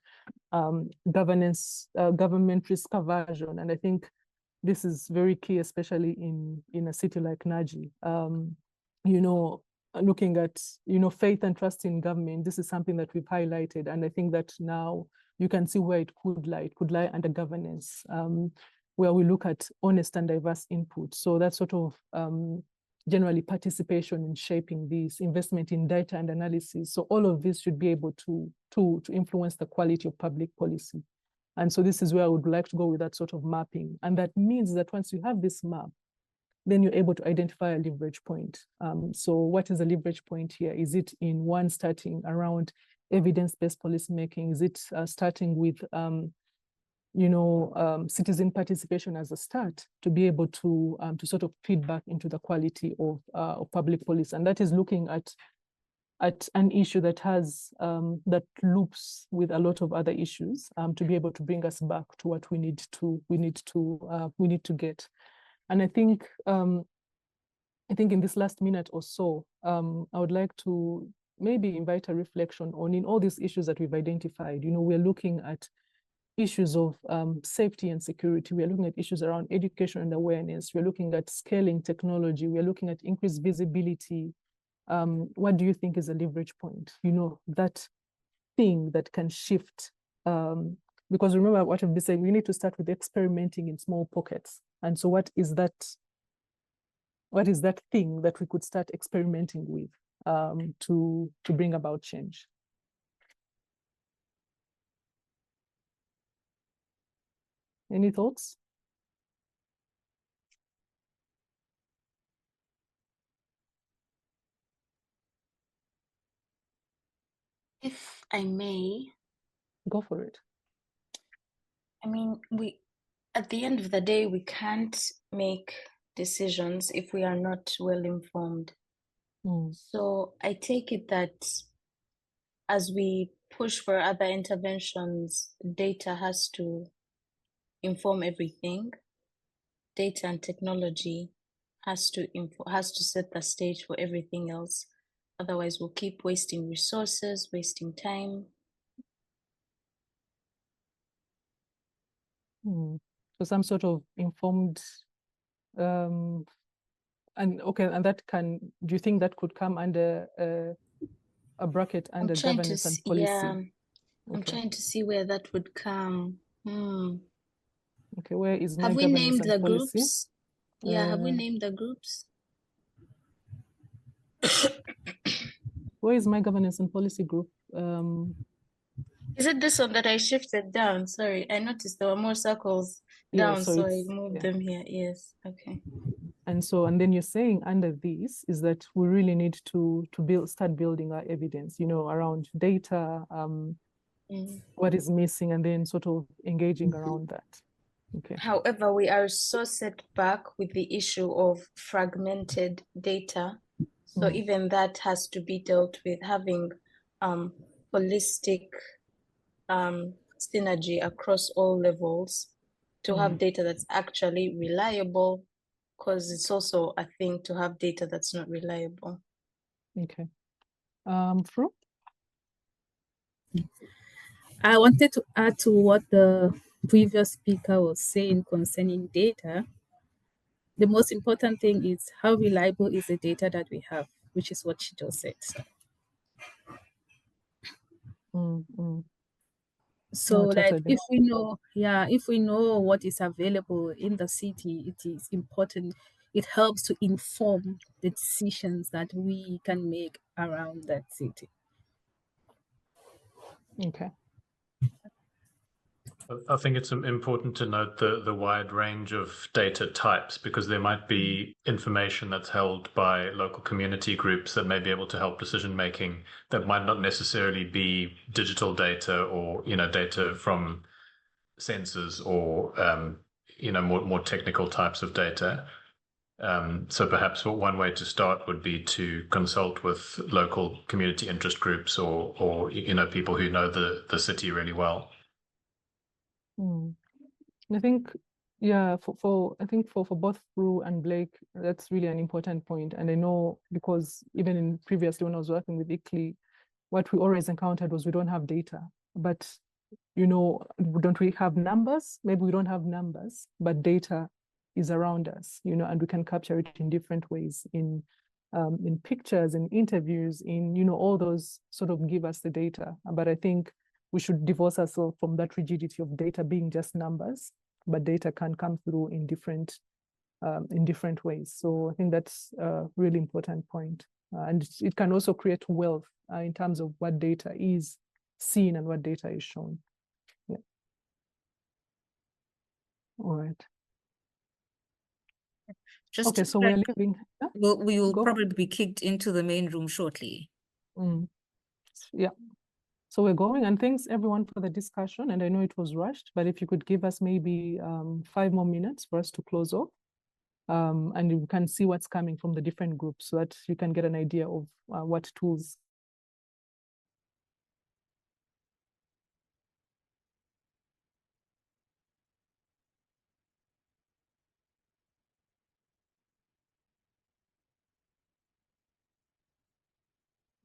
governance, government risk aversion. And I think this is very key, especially in a city like Naji. Looking at, faith and trust in government, this is something that we've highlighted. And I think that now you can see where it could lie. It could lie under governance, where we look at honest and diverse input. So that's sort of generally participation in shaping this, investment in data and analysis. So all of this should be able to influence the quality of public policy. And so this is where I would like to go with that sort of mapping. And that means that once you have this map, then you're able to identify a leverage point. So what is a leverage point here? Is it in one starting around evidence-based policymaking? Is it starting with citizen participation as a start to be able to sort of feed back into the quality of public policy? And that is looking at an issue that has that loops with a lot of other issues to be able to bring us back to what we need to get. And I think in this last minute or so, I would like to maybe invite a reflection on, in all these issues that we've identified. We're looking at issues of safety and security. We're looking at issues around education and awareness. We're looking at scaling technology. We're looking at increased visibility. What do you think is a leverage point? That thing that can shift. Because remember what I've been saying, we need to start with experimenting in small pockets. And so what is that thing that we could start experimenting with to bring about change? Any thoughts? If I may. Go for it. I mean, at the end of the day, we can't make decisions if we are not well informed. So I take it that as we push for other interventions, data has to inform everything. Data and technology has to set the stage for everything else. Otherwise, we'll keep wasting resources, wasting time. So some sort of informed, and that do you think that could come under a bracket under governance and policy? Yeah, I'm trying to see where that would come. Okay, where is my have we governance named and the policy? groups? Yeah, have we named the groups? Where is my governance and policy group? Is it this one that I shifted down? Sorry, I noticed there were more circles down, so I moved them here. Yes, okay. And then you're saying under this is that we really need to start building our evidence, around data, what is missing, and then sort of engaging around that. Okay. However, we are so set back with the issue of fragmented data. So even that has to be dealt with, having holistic synergy across all levels to have data that's actually reliable, because it's also a thing to have data that's not reliable. Okay. Fru? I wanted to add to what the previous speaker was saying concerning data. The most important thing is how reliable is the data that we have, which is what she just said. So like if we know what is available in the city, it is important. It helps to inform the decisions that we can make around that city. Okay. I think it's important to note the wide range of data types, because there might be information that's held by local community groups that may be able to help decision making that might not necessarily be digital data or data from sensors or more technical types of data. So perhaps one way to start would be to consult with local community interest groups or people who know the city really well. I think, for both Fru and Blake, that's really an important point. And I know because even previously when I was working with ICLEI, what we always encountered was we don't have data. But, don't we have numbers? Maybe we don't have numbers, but data is around us, and we can capture it in different ways, in pictures, in interviews, in, all those sort of give us the data. But I think we should divorce ourselves from that rigidity of data being just numbers, but data can come through in different ways. So I think that's a really important point. And it can also create wealth in terms of what data is seen and what data is shown. Yeah. All right. Okay, so we're leaving. We will probably be kicked into the main room shortly. Yeah. So we're going, and thanks everyone for the discussion. And I know it was rushed, but if you could give us maybe 5 more minutes for us to close off, and you can see what's coming from the different groups so that you can get an idea of what tools.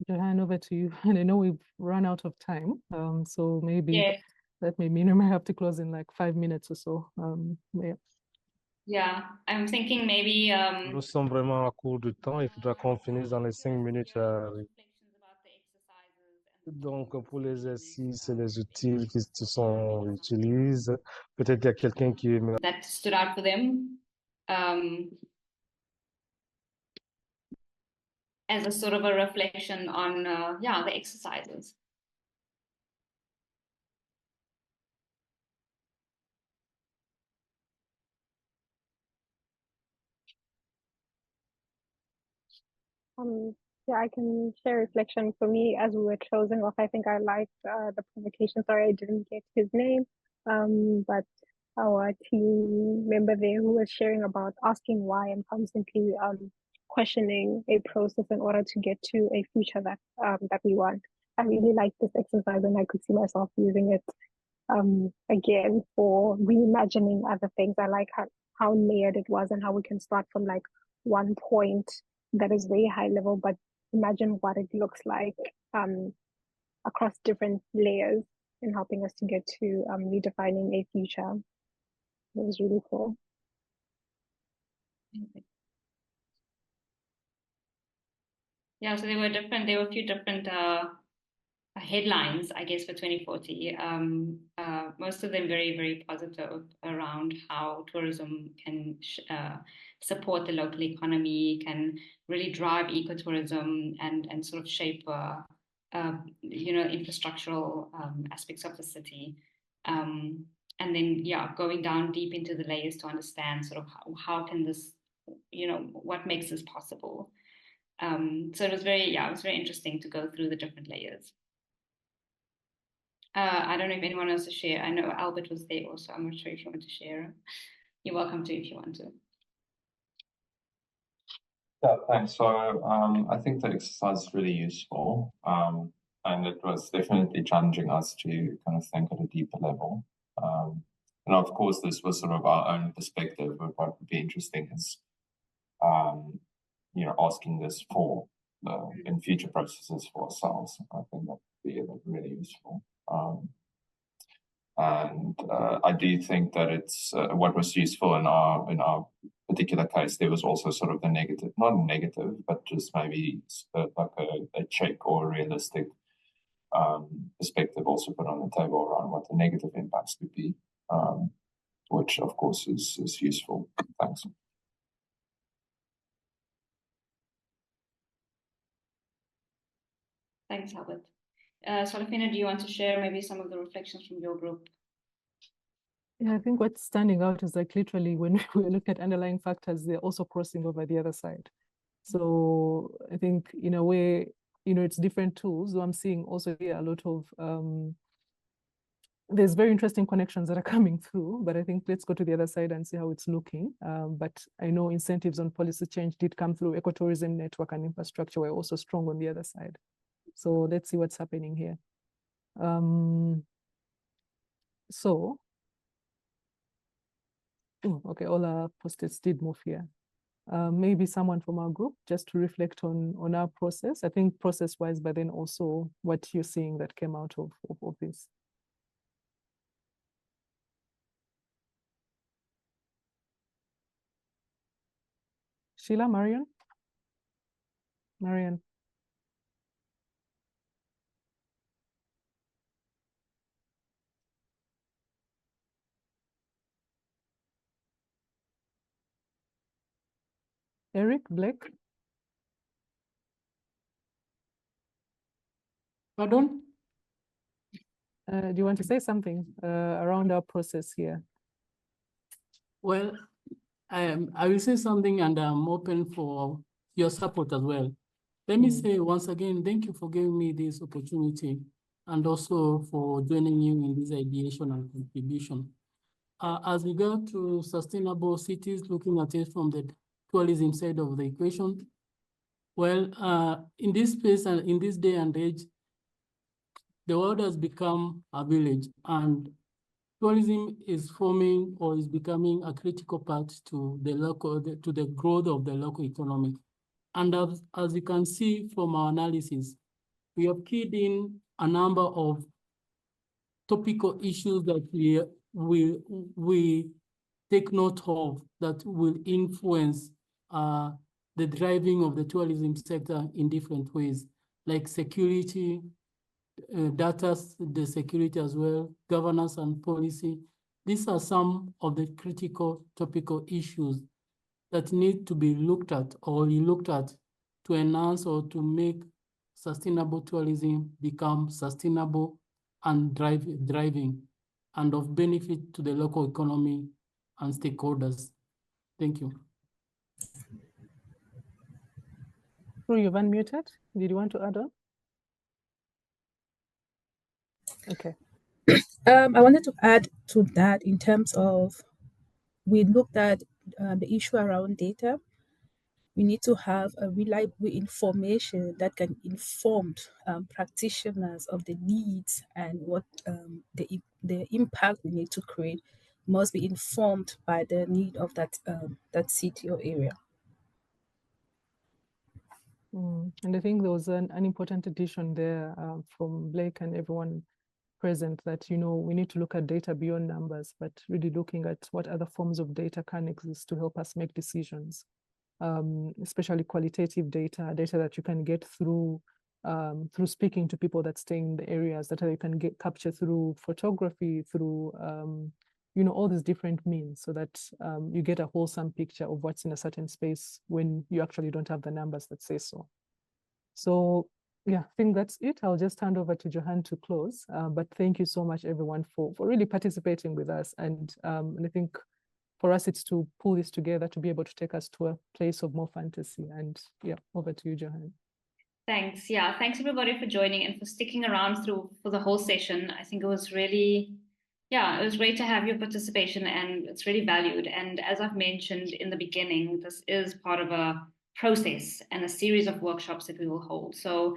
Johan, over to you. And I know we've run out of time, so maybe that may mean we might have to close in like 5 minutes or so. Yeah, I'm thinking maybe. Nous sommes vraiment à court de temps. Il faudra qu'on finisse dans les 5 minutes. Donc, pour les exercices et les outils qui sont utilisés, peut-être il y a quelqu'un qui... That stood out for them as a sort of a reflection on, the exercises. Yeah, I can share reflection. For me, as we were closing off, I think I liked the provocation. Sorry, I didn't get his name, but our team member there who was sharing about asking why and constantly questioning a process in order to get to a future that we want. I really like this exercise, and I could see myself using it again for reimagining other things. I like how layered it was and how we can start from like one point that is very high level, but imagine what it looks like across different layers in helping us to get to redefining a future. It was really cool. Yeah, so there were a few different headlines, I guess, for 2040. Most of them very, very positive around how tourism can support the local economy, can really drive ecotourism and sort of shape, infrastructural aspects of the city. And then, yeah, going down deep into the layers to understand sort of how can this, what makes this possible. So it was very interesting to go through the different layers. I don't know if anyone else to share. I know Albert was there also. I'm not sure if you want to share. You're welcome to if you want to. Yeah, thanks. So I think the exercise is really useful, and it was definitely challenging us to kind of think at a deeper level. And of course, this was sort of our own perspective, but what would be interesting is, asking this for in future processes for ourselves. I think that would be really useful. And I do think that it's what was useful in our particular case. There was also sort of the negative, not negative, but just maybe like a check or a realistic perspective also put on the table around what the negative impacts could be, which of course is useful. Thanks. Thanks, Albert. Solafina, do you want to share maybe some of the reflections from your group? Yeah, I think what's standing out is like literally when we look at underlying factors, they're also crossing over the other side. So I think in a way, it's different tools. So I'm seeing also here a lot of, there's very interesting connections that are coming through, but I think let's go to the other side and see how it's looking. But I know incentives on policy change did come through. Ecotourism network and infrastructure were also strong on the other side. So let's see what's happening here. Okay, all our post-its did move here. Maybe someone from our group just to reflect on our process. I think process-wise, but then also what you're seeing that came out of this. Sheila, Marian? Marian. Eric, Blake? Pardon? Do you want to say something around our process here? Well, I will say something, and I'm open for your support as well. Let me say once again, thank you for giving me this opportunity and also for joining you in this ideation and contribution. As we go to sustainable cities, looking at it from the tourism side of the equation, well, in this space and in this day and age, the world has become a village, and tourism is forming or is becoming a critical part to the growth of the local economy. And as you can see from our analysis, we have keyed in a number of topical issues that we take note of that will influence the driving of the tourism sector in different ways, like security, data, the security as well, governance and policy. These are some of the critical topical issues that need to be looked at or looked at to enhance or to make sustainable tourism become sustainable and driving and of benefit to the local economy and stakeholders. Thank you. you've unmuted. Did you want to add on? Okay. I wanted to add to that in terms of, we looked at the issue around data. We need to have a reliable information that can inform practitioners of the needs and what the impact we need to create must be informed by the need of that city or area. And I think there was an important addition there from Blake and everyone present, that, you know, we need to look at data beyond numbers, but really looking at what other forms of data can exist to help us make decisions, especially qualitative data that you can get through speaking to people that stay in the areas, that you can capture through photography, through you know, all these different means, so that you get a wholesome picture of what's in a certain space when you actually don't have the numbers that say so. So yeah, I think that's it. I'll just hand over to Johan to close. But thank you so much, everyone, for really participating with us. And I think for us, it's to pull this together to be able to take us to a place of more fantasy. And yeah, over to you, Johan. Thanks. Yeah, thanks everybody for joining and for sticking around for the whole session. I think it was really, yeah, it was great to have your participation, and it's really valued. And as I've mentioned in the beginning, this is part of a process and a series of workshops that we will hold. So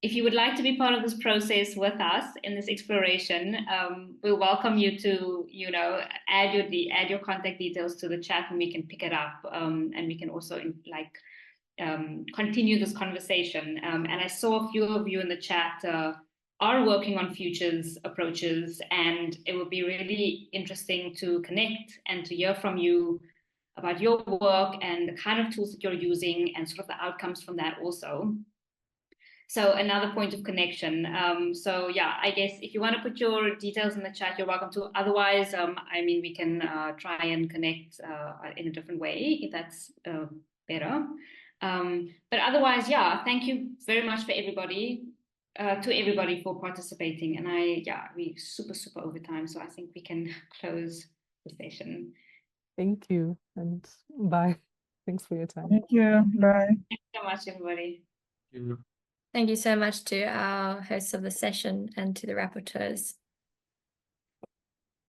if you would like to be part of this process with us in this exploration, we'll welcome you to, you know, add your contact details to the chat, and we can pick it up, and we can also continue this conversation. And I saw a few of you in the chat are working on futures approaches, and it would be really interesting to connect and to hear from you about your work and the kind of tools that you're using and sort of the outcomes from that also. So another point of connection. So yeah, I guess if you want to put your details in the chat, you're welcome to. Otherwise, I mean, we can try and connect in a different way if that's better. But otherwise, yeah, thank you very much for everybody, to everybody for participating. And we super over time, so I think we can close the session. Thank you, and bye. Thanks for your time. Thank you. Bye. Thanks so much, everybody. Thank you. Thank you so much to our hosts of the session and to the rapporteurs.